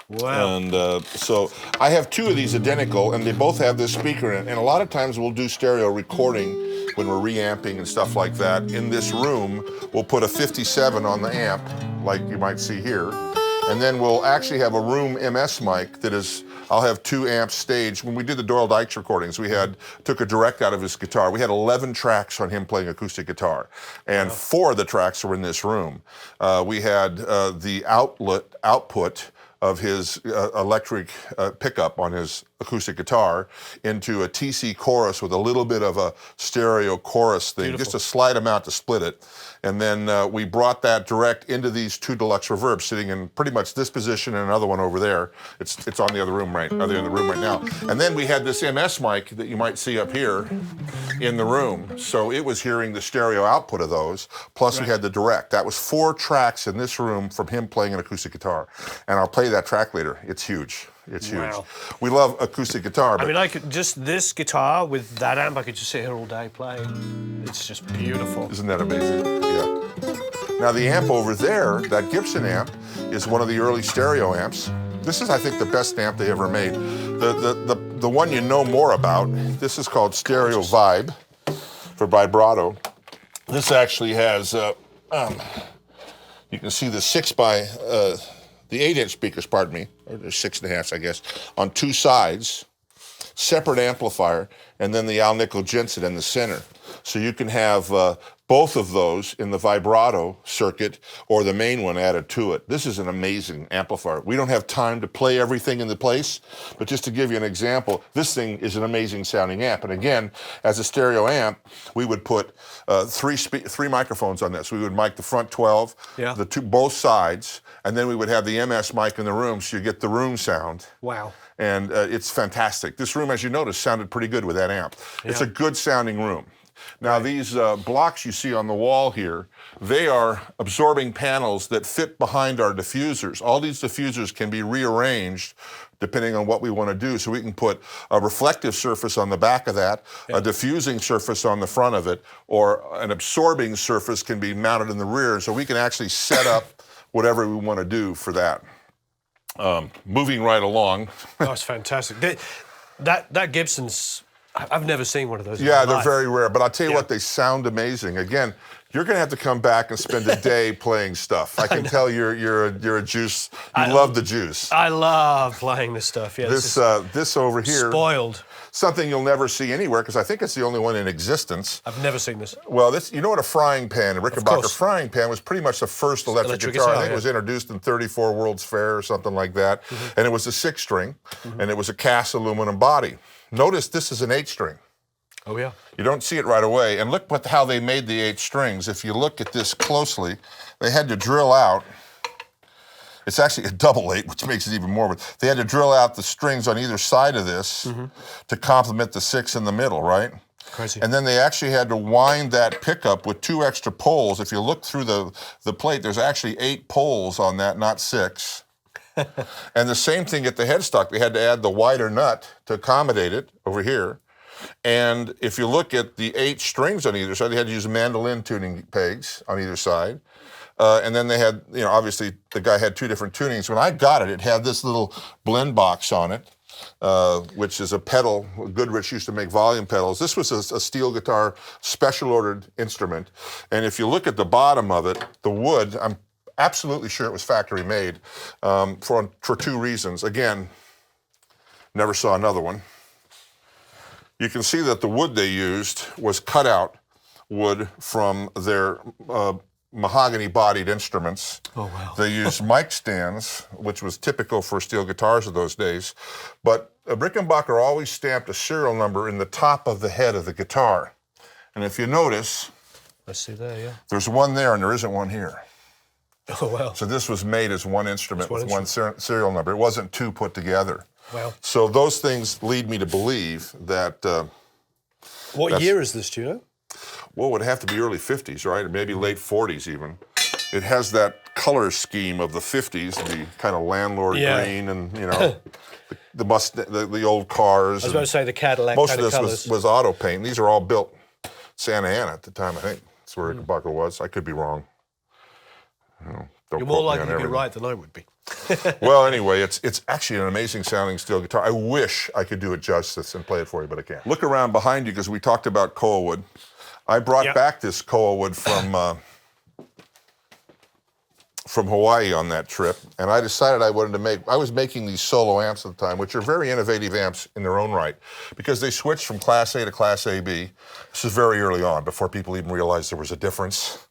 Wow. And so I have two of these identical, and they both have this speaker in it. And a lot of times we'll do stereo recording when we're reamping and stuff like that. In this room, we'll put a 57 on the amp, like you might see here. And then we'll actually have a room MS mic that is, I'll have 2 amps staged. When we did the Doyle Dykes recordings, we took a direct out of his guitar. We had 11 tracks on him playing acoustic guitar. And 4 of the tracks were in this room. We had the output of his electric pickup on his acoustic guitar into a TC chorus with a little bit of a stereo chorus thing, just a slight amount to split it. And then we brought that direct into these 2 deluxe reverbs sitting in pretty much this position and another one over there. It's on the other room right now. And then we had this MS mic that you might see up here in the room. So it was hearing the stereo output of those, plus we had the direct. That was 4 tracks in this room from him playing an acoustic guitar. And I'll play that track later. It's huge. It's huge. Wow. We love acoustic guitar. But I mean, I could just this guitar with that amp, I could just sit here all day playing. It's just beautiful. Isn't that amazing? Yeah. Now the amp over there, that Gibson amp, is one of the early stereo amps. This is, I think, the best amp they ever made. The one you know more about, this is called Stereo Vibe for vibrato. This actually has, you can see the 8-inch speakers, pardon me, or 6.5, I guess, on 2 sides, separate amplifier, and then the Alnico Jensen in the center. So you can have both of those in the vibrato circuit or the main one added to it. This is an amazing amplifier. We don't have time to play everything in the place, but just to give you an example, this thing is an amazing sounding amp. And again, as a stereo amp, we would put 3 microphones on this. We would mic the front 12, both sides, and then we would have the MS mic in the room so you get the room sound. Wow. And it's fantastic. This room, as you noticed, sounded pretty good with that amp. It's a good sounding room. Now these blocks you see on the wall here, they are absorbing panels that fit behind our diffusers. All these diffusers can be rearranged depending on what we want to do. So we can put a reflective surface on the back of that, a diffusing surface on the front of it, or an absorbing surface can be mounted in the rear. So we can actually set up whatever we want to do for that. Moving right along. That's fantastic. That Gibson's, I've never seen one of those. Yeah, they're very rare, but I'll tell you what, they sound amazing. Again, you're going to have to come back and spend a day playing stuff. I can tell you're a juice. You love the juice. I love playing this stuff. Yeah, this over here. Spoiled. Something you'll never see anywhere because I think it's the only one in existence. I've never seen this. Well, you know what a frying pan, a Rickenbacker frying pan was pretty much the first electric guitar. I think it was introduced in 34 World's Fair or something like that. And it was a 6-string, and it was a cast aluminum body. Notice this is an 8-string. Oh, yeah. You don't see it right away. And look how they made the 8 strings. If you look at this closely, they had to drill out. It's actually a double 8, which makes it even more. But they had to drill out the strings on either side of this to complement the 6 in the middle, right? Crazy. And then they actually had to wind that pickup with 2 extra poles. If you look through the plate, there's actually 8 poles on that, not 6. And the same thing at the headstock. They had to add the wider nut to accommodate it over here. And if you look at the 8 strings on either side, they had to use mandolin tuning pegs on either side. And then they had, obviously the guy had 2 different tunings. When I got it, it had this little blend box on it, which is a pedal. Goodrich used to make volume pedals. This was a steel guitar special ordered instrument. And if you look at the bottom of it, the wood, I'm absolutely sure it was factory made for 2 reasons. Again, never saw another one. You can see that the wood they used was cut out wood from their mahogany-bodied instruments. Oh, wow. They used mic stands, which was typical for steel guitars of those days. But Rickenbacker always stamped a serial number in the top of the head of the guitar. And if you notice, I see there, yeah. there's one there and there isn't one here. Oh, wow. So this was made as one instrument with one serial number. It wasn't 2 put together. Wow. So those things lead me to believe that... What year is this, do you know? Well, it would have to be early 50s, right? Or maybe late 40s even. It has that color scheme of the 50s, the kind of landlord green and, the old cars. I was about to say the Cadillac most kind of of this colours. was auto paint. These are all built Santa Ana at the time, I think. That's where Rickenbacker was. I could be wrong. You're more likely to be right than I would be. Well, anyway, it's actually an amazing sounding steel guitar. I wish I could do it justice and play it for you, but I can't. Look around behind you because we talked about koa wood. I brought back this koa wood from Hawaii on that trip, and I decided I was making these solo amps at the time, which are very innovative amps in their own right, because they switched from Class A to Class AB. This is very early on, before people even realized there was a difference.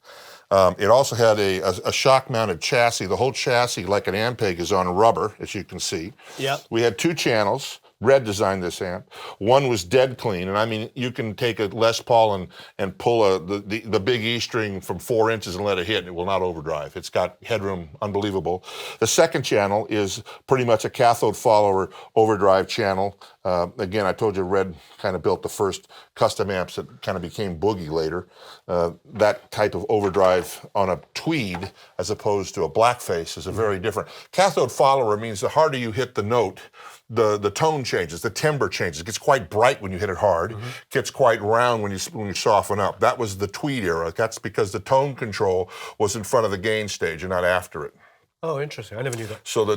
It also had a shock-mounted chassis. The whole chassis, like an Ampeg, is on rubber, as you can see. Yeah. We had 2 channels. Red designed this amp. One was dead clean, and I mean, you can take a Les Paul and pull the big E string from 4 inches and let it hit, and it will not overdrive. It's got headroom, unbelievable. The second channel is pretty much a cathode follower overdrive channel. Again, I told you Red kind of built the first custom amps that kind of became boogie later. That type of overdrive on a tweed as opposed to a blackface is a very different. Cathode follower means the harder you hit the note, the tone changes, the timbre changes. It gets quite bright when you hit it hard, gets quite round when you soften up. That was the tweed era. That's because the tone control was in front of the gain stage and not after it. Oh, interesting. I never knew that. So the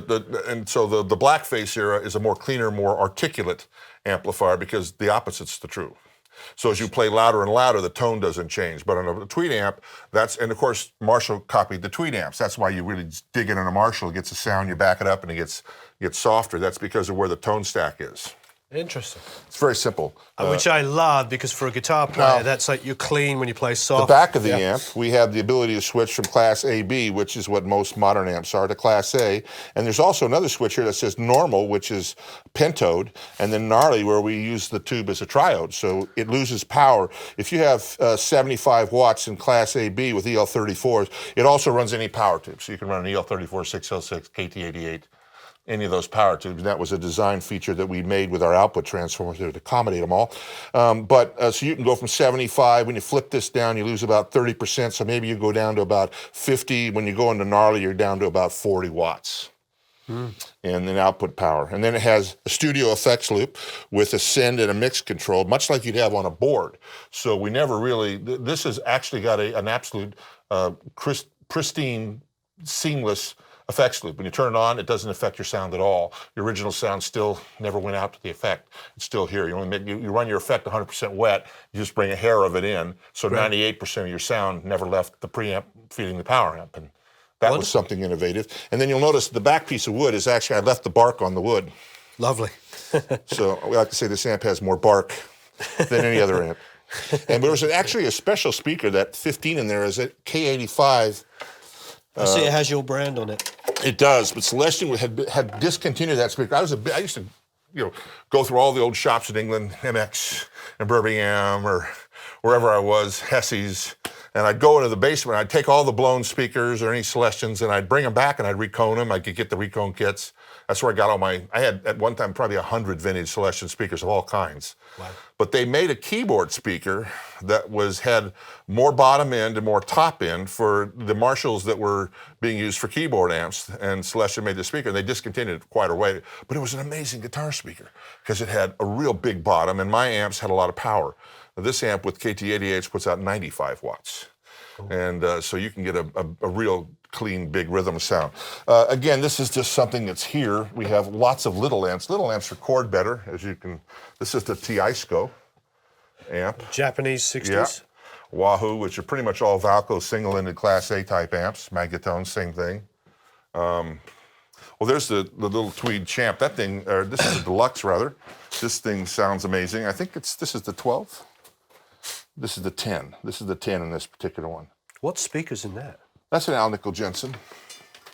blackface era is a more cleaner, more articulate amplifier because the opposite's the truth. So as you play louder and louder, the tone doesn't change. But on a tweed amp, and of course Marshall copied the tweed amps. That's why you really dig in on a Marshall. It gets a sound, you back it up, and it gets softer. That's because of where the tone stack is. Interesting. It's very simple. Which I love, because for a guitar player, that's like you're clean when you play soft. The back of the amp, we have the ability to switch from Class AB, which is what most modern amps are, to Class A. And there's also another switch here that says normal, which is pentode, and then gnarly, where we use the tube as a triode. So it loses power. If you have 75 watts in Class AB with EL34s, it also runs any power tube. So you can run an EL34, 6L6, KT88, any of those power tubes. That was a design feature that we made with our output transformers to accommodate them all. So you can go from 75, when you flip this down, you lose about 30%, so maybe you go down to about 50. When you go into gnarly, you're down to about 40 watts. And then output power. And then it has a studio effects loop with a send and a mix control, much like you'd have on a board. So we never really, this has actually got an absolute pristine, seamless effects loop. When you turn it on, it doesn't affect your sound at all. Your original sound still never went out to the effect. It's still here. You run your effect 100% wet, you just bring a hair of it in, so 98% of your sound never left the preamp feeding the power amp. And that was something innovative. And then you'll notice the back piece of wood is actually, I left the bark on the wood. Lovely. So we like to say this amp has more bark than any other amp. And there was actually a special speaker, that 15 in there is a K85. I see it has your brand on it. It does, but Celestion had discontinued that speaker. I used to, go through all the old shops in England, MX and Birmingham or wherever I was, Hesse's, and I'd go into the basement. I'd take all the blown speakers or any Celestians, and I'd bring them back and I'd recone them. I could get the recone kits. That's where I got all I had at one time probably 100 vintage Celestion speakers of all kinds. Wow. But they made a keyboard speaker that had more bottom end and more top end for the Marshalls that were being used for keyboard amps, and Celestion made the speaker, and they discontinued it quite a way. But it was an amazing guitar speaker because it had a real big bottom, and my amps had a lot of power. Now, this amp with KT88s puts out 95 watts. And so you can get a real clean, big rhythm sound. Again, this is just something that's here. We have lots of little amps. Little amps record better, as you can. This is the Eqs amp. Japanese 60s. Yeah. Wahoo, which are pretty much all Valco single-ended Class A type amps. Magnetone, same thing. Well, there's the little tweed champ. That thing, or this is a deluxe rather. This thing sounds amazing. I think this is the 12. This is the 10. This is the 10 in this particular one. What speaker's in that? That's an Alnico Jensen.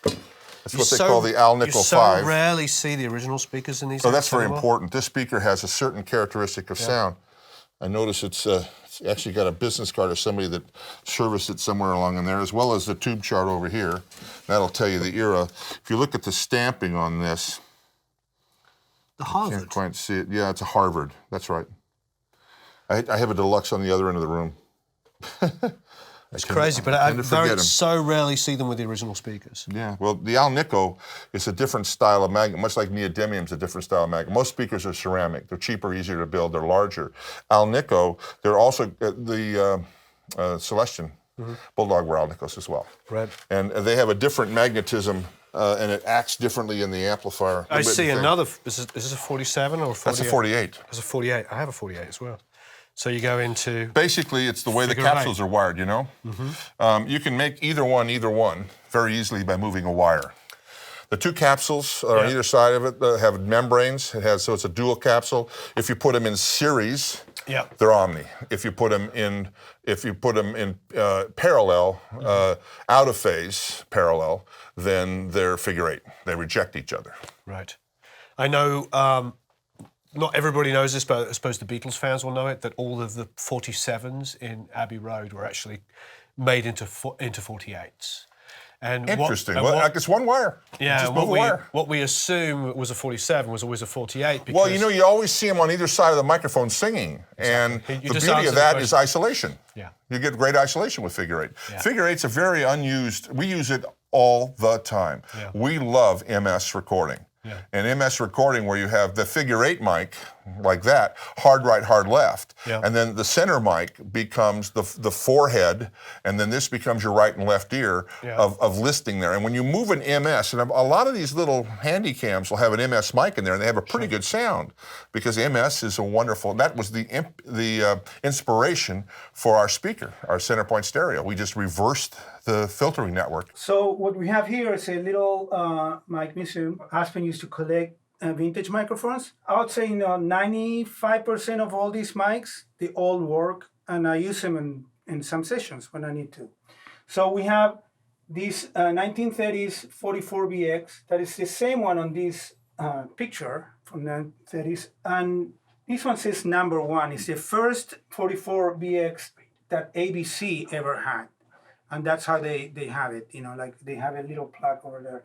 That's what they call the Alnico 5. You so rarely see the original speakers in these. So that's very anymore. important. This speaker has a certain characteristic of sound. I notice it's actually got a business card of somebody that serviced it somewhere along in there, as well as the tube chart over here. That'll tell you the era. If you look at the stamping on this, The Harvard. can't quite see it. Yeah, it's a Harvard. That's right. I have a deluxe on the other end of the room. It's crazy, but tend to forget 'em. so rarely see them with the original speakers. Yeah, well, the Alnico is a different style of magnet, much like neodymium's a different style of magnet. Most speakers are ceramic. They're cheaper, easier to build, they're larger. Alnico, they're also the Celestian Bulldog were Alnicos as well. Right. And they have a different magnetism, and it acts differently in the amplifier. I see another, is this a 47 or a 48? That's a 48. It's a 48. I have a 48 as well. So you go into... Basically, it's the way the Figure capsules are wired, you know? You can make either one, very easily by moving a wire. The two capsules are on either side of it have membranes. So it's a dual capsule. If you put them in series, they're omni. If you put them in, parallel, out of phase parallel, then they're figure eight. They reject each other. Right. I know not everybody knows this, but I suppose the Beatles fans will know it, that all of the 47s in Abbey Road were actually made into 48s. And interesting. It's one wire. Yeah, just move a wire. What we assume was a 47 was always a 48. Because well, you always see them on either side of the microphone singing. Exactly. And the beauty of that is isolation. Yeah. You get great isolation with figure eight. Yeah. Figure eight's a very unused, we use it all the time. Yeah. We love MS recording. Yeah. And MS recording where you have the figure eight mic, like that, hard right, hard left. Yeah. And then the center mic becomes the forehead, and then this becomes your right and left ear of listening there. And when you move an MS, and a lot of these little handy cams will have an MS mic in there, and they have a pretty good sound, because MS is a wonderful, that was the inspiration for our speaker, our center point stereo. We just reversed the filtering network. So what we have here is a little mic museum. Aspen used to collect vintage microphones. I would say 95% of all these mics, they all work, and I use them in some sessions when I need to. So we have this 1930s 44BX, that is the same one on this picture from the 30s, and this one says number one. It's the first 44BX that ABC ever had. And that's how they have it, like they have a little plug over there.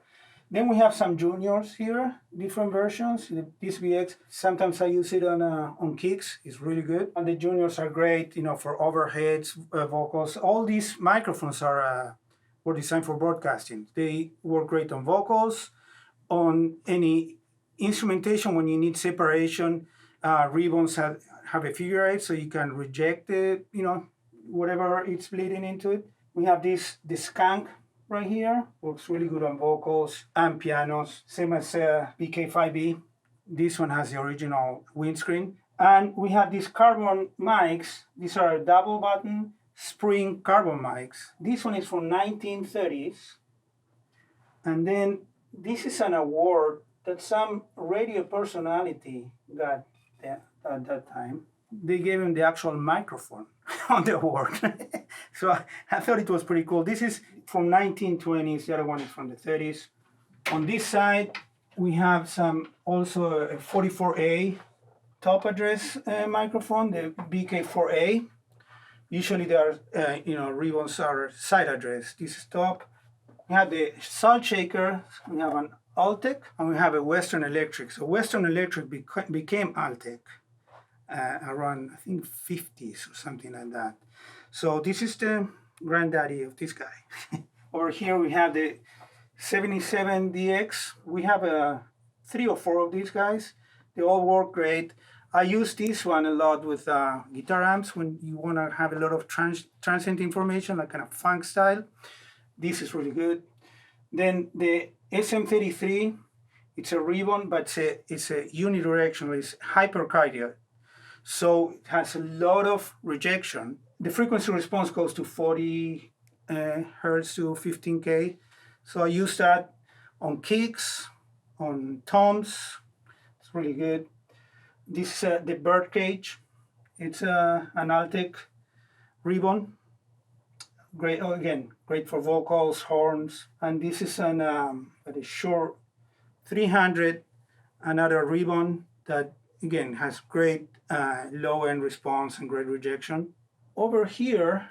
Then we have some juniors here, different versions. This VX, sometimes I use it on kicks, it's really good. And the juniors are great, for overheads, vocals. All these microphones were designed for broadcasting. They work great on vocals, on any instrumentation when you need separation. Ribbons have a figure eight, so you can reject it, whatever it's bleeding into it. We have the Skunk right here, works really good on vocals and pianos, same as BK5B. This one has the original windscreen. And we have these carbon mics. These are double button spring carbon mics. This one is from 1930s. And then this is an award that some radio personality got at that time. They gave him the actual microphone on the award. So I thought it was pretty cool. This is from 1920s, the other one is from the 30s. On this side, we have also a 44A top address microphone, the BK4A. Usually there are, ribbons are side address. This is top. We have the salt shaker, we have an Altec, and we have a Western Electric. So Western Electric became Altec. Around, I think, 50s or something like that. So this is the granddaddy of this guy. Over here we have the 77DX. We have 3 or 4 of these guys. They all work great. I use this one a lot with guitar amps when you want to have a lot of transient information, like kind of funk style. This is really good. Then the SM33, it's a ribbon, but it's a unidirectional, it's hypercardial. So it has a lot of rejection. The frequency response goes to 40 hertz to 15K. So I use that on kicks, on toms. It's really good. This is the birdcage. It's an Altec ribbon. Great, again, great for vocals, horns. And this is a Shure 300, another ribbon that, again, has great low-end response and great rejection. Over here,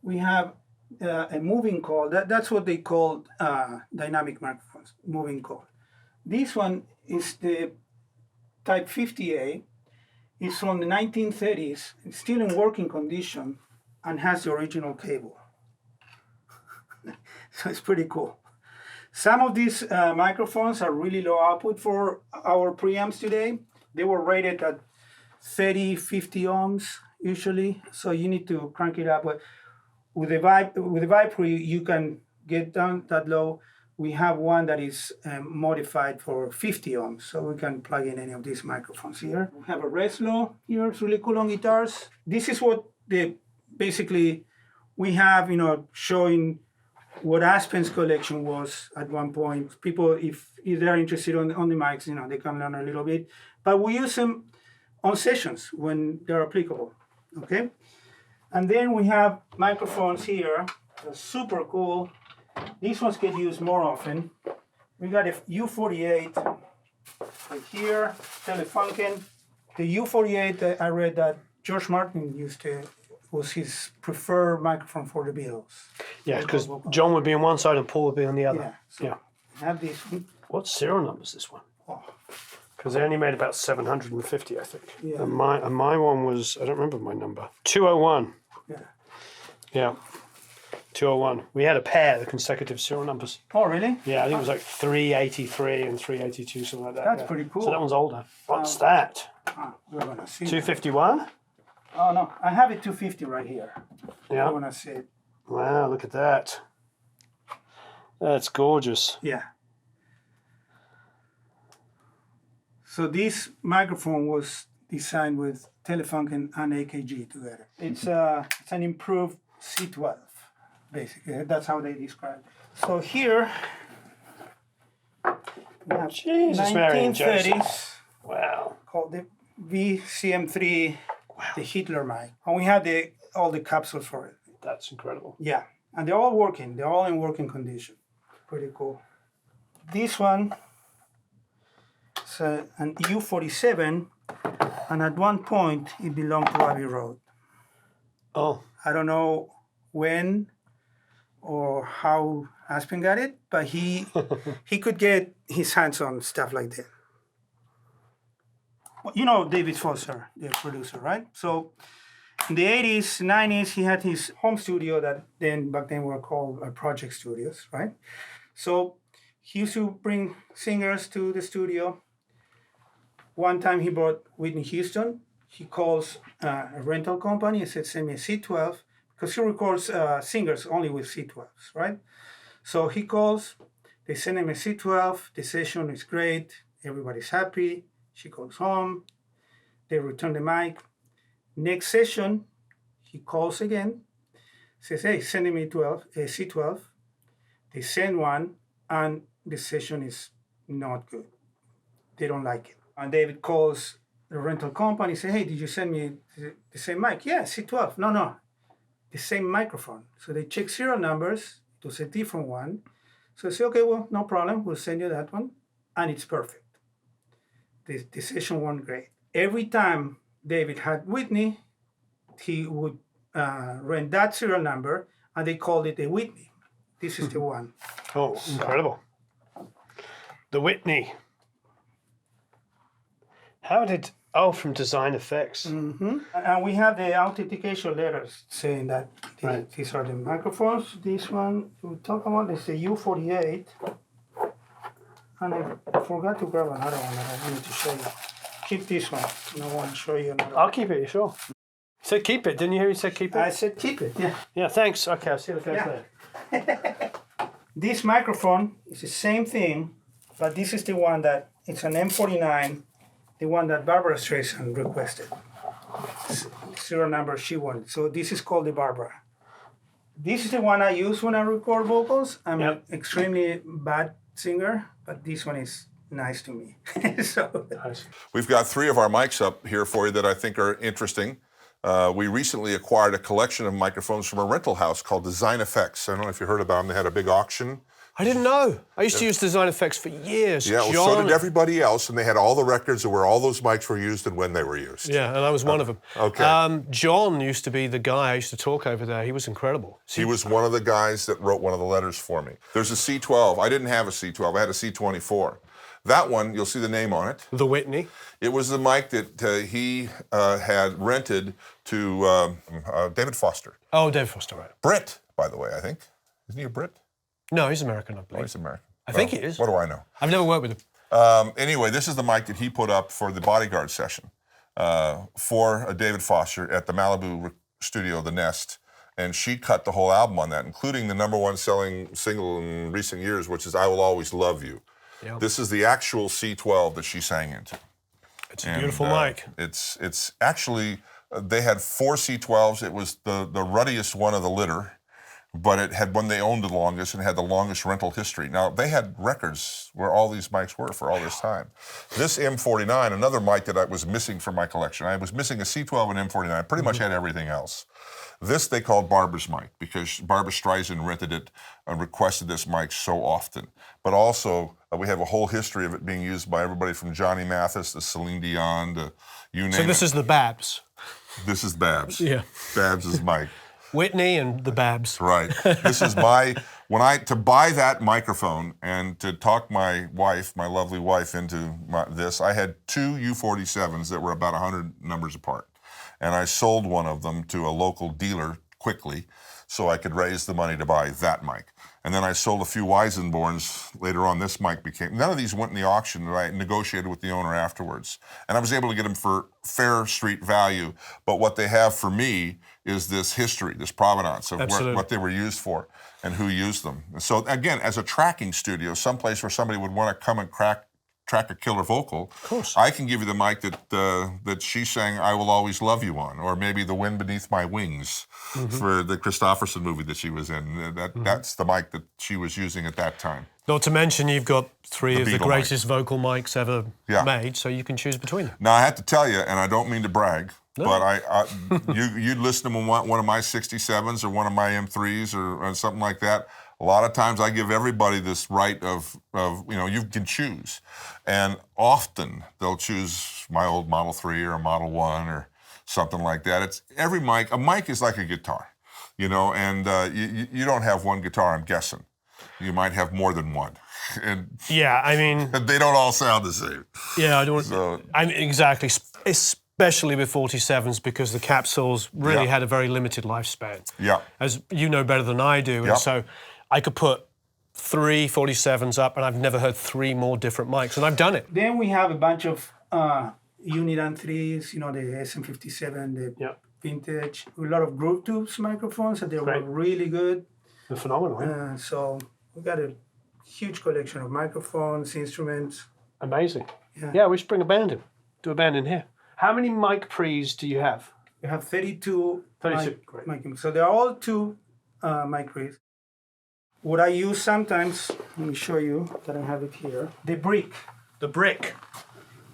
we have a moving coil. That's what they call dynamic microphones, moving coil. This one is the Type 50A. It's from the 1930s. It's still in working condition and has the original cable. So it's pretty cool. Some of these microphones are really low output for our preamps today. They were rated at 30, 50 ohms usually. So you need to crank it up. But with the Vibe Pre, you can get down that low. We have one that is modified for 50 ohms, so we can plug in any of these microphones here. We have a Ssl here, it's really cool on guitars. This is what basically we have, showing what Aspen's collection was at one point. People, if they're interested on the mics, they can learn a little bit. But we use them on sessions when they're applicable, okay? And then we have microphones here, they're super cool. These ones get used more often. We got a U48 right here, Telefunken. The U48, I read that George Martin was his preferred microphone for the Beatles. Yeah, because John would be on one side and Paul would be on the other. Yeah, so I have this one. What serial number is this one? Oh. Because they only made about 750, I think. Yeah. And my one was, I don't remember my number, 201. Yeah. Yeah, 201. We had a pair, the consecutive serial numbers. Oh, really? Yeah, I think it was like 383 and 382, something like that. That's yeah. pretty cool. So that one's older. What's that? We're gonna see. 251? Oh no, I have it 250 right here. Yeah. I wanna see it. Wow, look at that. That's gorgeous. Yeah. So this microphone was designed with Telefunken and AKG together. It's an improved C12, basically. That's how they describe it. So here we have Jesus, Mary and Joseph. 1930s Wow. called the VCM3, the Hitler mic. And we had all the capsules for it. That's incredible. Yeah, and they're all working. They're all in working condition. Pretty cool. This one is an U47, and at one point it belonged to Abbey Road. Oh. I don't know when or how Aspen got it, but he could get his hands on stuff like that. You know David Foster, the producer, right? So in the 80s, 90s, he had his home studio that back then were called project studios, right? So he used to bring singers to the studio. One time he brought Whitney Houston. He calls a rental company and said, send me a C12, because he records singers only with C12s, right? So he calls, they send him a C12, the session is great, everybody's happy, she goes home, they return the mic. Next session, he calls again, says, hey, send me a C12. They send one, and the session is not good. They don't like it. And David calls the rental company, say, hey, did you send me the same mic? Yeah, C12. No, the same microphone. So they check serial numbers. It was a different one. So they say, okay, well, no problem. We'll send you that one. And it's perfect. The session went great. Every time David had Whitney, he would rent that serial number, and they called it a Whitney. This is the one. Oh, incredible. The Whitney. How did... Oh, from Design Effects. Mm-hmm. And we have the authentication letters saying that Right. these are the microphones. This one we talk about is the U48. And I forgot to grab another one that I wanted to show you. keep this one. And I want to show you another. I'll keep it, you sure? You said keep it, didn't you hear you said keep it? I said keep it, yeah. Yeah, thanks. Okay, I'll see you guys Yeah. later. This microphone is the same thing, but this is the one that, it's an M49, the one that Barbara Streisand requested. Serial number she wanted. So this is called the Barbara. This is the one I use when I record vocals. I'm an extremely bad singer, but this one is nice to me. So Nice. We've got 3 of our mics up here for you that I think are interesting. We recently acquired a collection of microphones from a rental house called Design Effects. I don't know if you heard about them. They had a big auction. I didn't know. I used to use Design Effects for years. Yeah, well, so did everybody else, and they had all the records of where all those mics were used and when they were used. Yeah, and I was one of them. Okay. John used to be the guy I used to talk over there. He was incredible. He was one of the guys that wrote one of the letters for me. There's a C12. I didn't have a C12. I had a C24. That one, you'll see the name on it. The Whitney. It was the mic that he had rented to David Foster. Oh, Dave Foster, right. Brit, by the way, I think. Isn't he a Brit? No, he's American, I Oh, believe. he's American. I think he is. What do I know? I've never worked with him. Anyway, this is the mic that he put up for the Bodyguard session for David Foster at the Malibu studio, The Nest. And she cut the whole album on that, including the #1 selling single in recent years, which is I Will Always Love You. Yep. This is the actual C12 that she sang into. It's a beautiful mic. It's actually, they had 4 C12s. It was the ruddiest one of the litter, but it had one they owned the longest and had the longest rental history. Now, they had records where all these mics were for all this time. This M49, another mic that I was missing from my collection. I was missing a C12 and M49. I pretty much had everything else. This they called Barbara's mic because Barbara Streisand rented it and requested this mic so often. But also, we have a whole history of it being used by everybody from Johnny Mathis to Celine Dion to you name it. So this is the Babs. This is Babs. Yeah. Babs' mic. Whitney and the Babs. Right. This is to buy that microphone and to talk my wife, my lovely wife, into this, I had 2 U47s that were about 100 numbers apart. And I sold one of them to a local dealer quickly so I could raise the money to buy that mic. And then I sold a few Weisenborns. Later on, this mic became, none of these went in the auction, but I negotiated with the owner afterwards. And I was able to get them for fair street value. But what they have for me is this history, this provenance of what they were used for and who used them. And so again, as a tracking studio, someplace where somebody would want to come and track a killer vocal, of course, I can give you the mic that she sang "I Will Always Love You" on, or maybe "The Wind Beneath My Wings" for the Christopherson movie that she was in. That's the mic that she was using at that time. Not to mention you've got 3 of the Beatle greatest vocal mics ever made, so you can choose between them. Now I have to tell you, and I don't mean to brag, but you'd listen to one of my 67s or one of my M3s or something like that. A lot of times I give everybody this right of you can choose. And often they'll choose my old Model 3 or a Model 1 or something like that. It's every mic. A mic is like a guitar, and you don't have one guitar, I'm guessing. You might have more than one. And yeah, I mean... they don't all sound the same. Yeah, exactly. Especially with 47s because the capsules really had a very limited lifespan. Yeah. As you know better than I do. And so I could put 3 47s up and I've never heard 3 more different mics, and I've done it. then we have a bunch of Uniden 3s, the SM57, the vintage, a lot of groove tubes microphones, and they were really good. They're phenomenal. So we got a huge collection of microphones, instruments. Amazing. Yeah, we should bring a band in. Do a band in here. How many mic pre's do you have? We have 32. 32, mic. So they're all 2 mic pre's. What I use sometimes, let me show you that I have it here. The brick. The brick.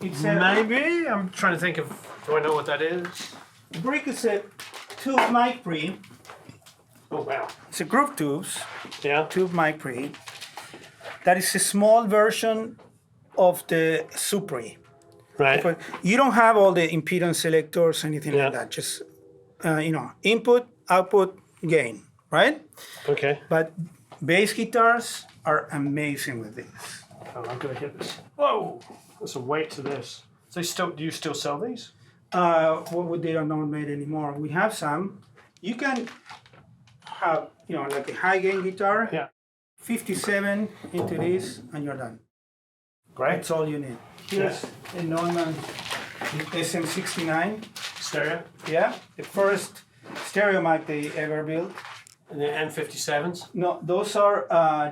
It's Maybe. I'm trying to think of, do I know what that is? The brick is a tube mic pre. Oh, wow. It's a groove tubes. Yeah. Tube mic pre. That is a small version of the Supre. Right. But you don't have all the impedance selectors, anything like that. Just, input, output, gain, right? Okay. But bass guitars are amazing with this. Oh, I'm going to hit this. Whoa! There's a weight to this. Do you still sell these? They are not made anymore. We have some. You can have, like a high gain guitar. Yeah. 57 into this, and you're done. Great. That's all you need. Here's a Neumann SM69. Stereo. Yeah, the first stereo mic they ever built. And the N57s. No, those are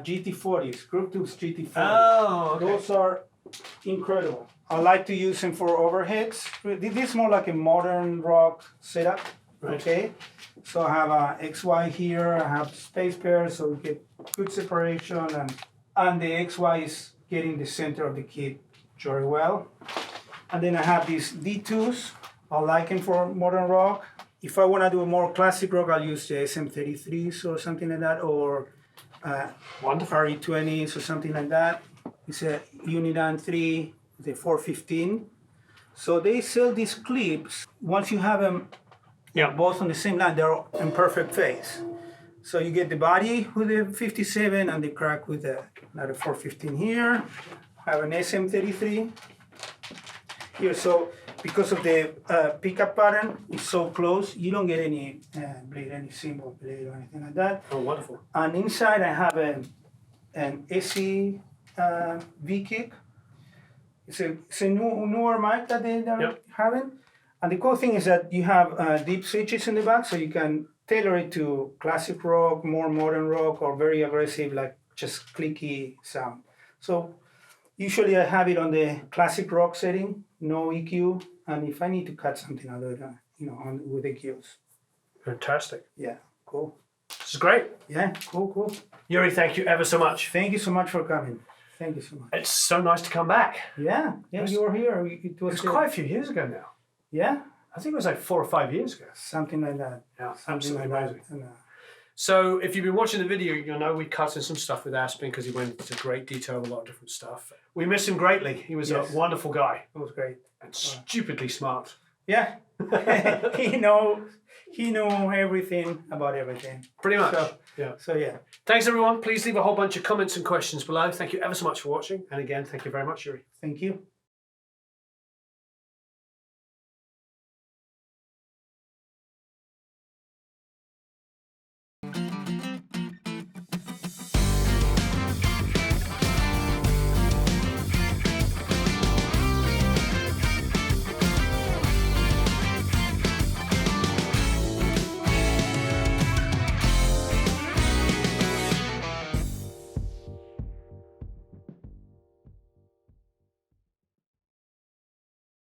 GT40s, Group 2's GT40s. Oh, okay. Those are incredible. I like to use them for overheads. This is more like a modern rock setup. Right. Okay, so I have a XY here. I have space pairs, so we get good separation, and the XY is getting the center of the kit very well. And then I have these D2s. I like them for modern rock. If I want to do a more classic rock, I'll use the SM33s or something like that, or Wonderful. RE20s or something like that. It's a Unidan 3, the 415. So they sell these clips. Once you have them both on the same line, they're in perfect phase. So you get the body with the 57 and the crack with another 415 here. I have an SM33 here. So because of the pickup pattern, it's so close, you don't get any bleed, any symbol bleed or anything like that. Oh, wonderful. And inside I have an SE V-kick. It's a newer mic that they're having. And the cool thing is that you have deep switches in the back, so you can tailor it to classic rock, more modern rock, or very aggressive, like just clicky sound. So usually I have it on the classic rock setting, no EQ, and if I need to cut something, I'll do it, with EQs. Fantastic. Yeah, cool. This is great. Yeah, cool. Yuri, thank you ever so much. Thank you so much for coming. Thank you so much. It's so nice to come back. Yeah, you were here. It was quite a few years ago now. Yeah, I think it was like 4 or 5 years ago. something like that. Yeah, Something absolutely like amazing. that. And, So if you've been watching the video, you'll know we cut in some stuff with Aspen because he went into great detail of a lot of different stuff. We miss him greatly. He was Yes. a wonderful guy it was great. and stupidly smart. Yeah, he know everything about everything. Pretty much. So- Yeah. So yeah, Thanks, everyone. Please leave a whole bunch of comments and questions below. Thank you ever so much for watching. And again, thank you very much, Yuri. thank you.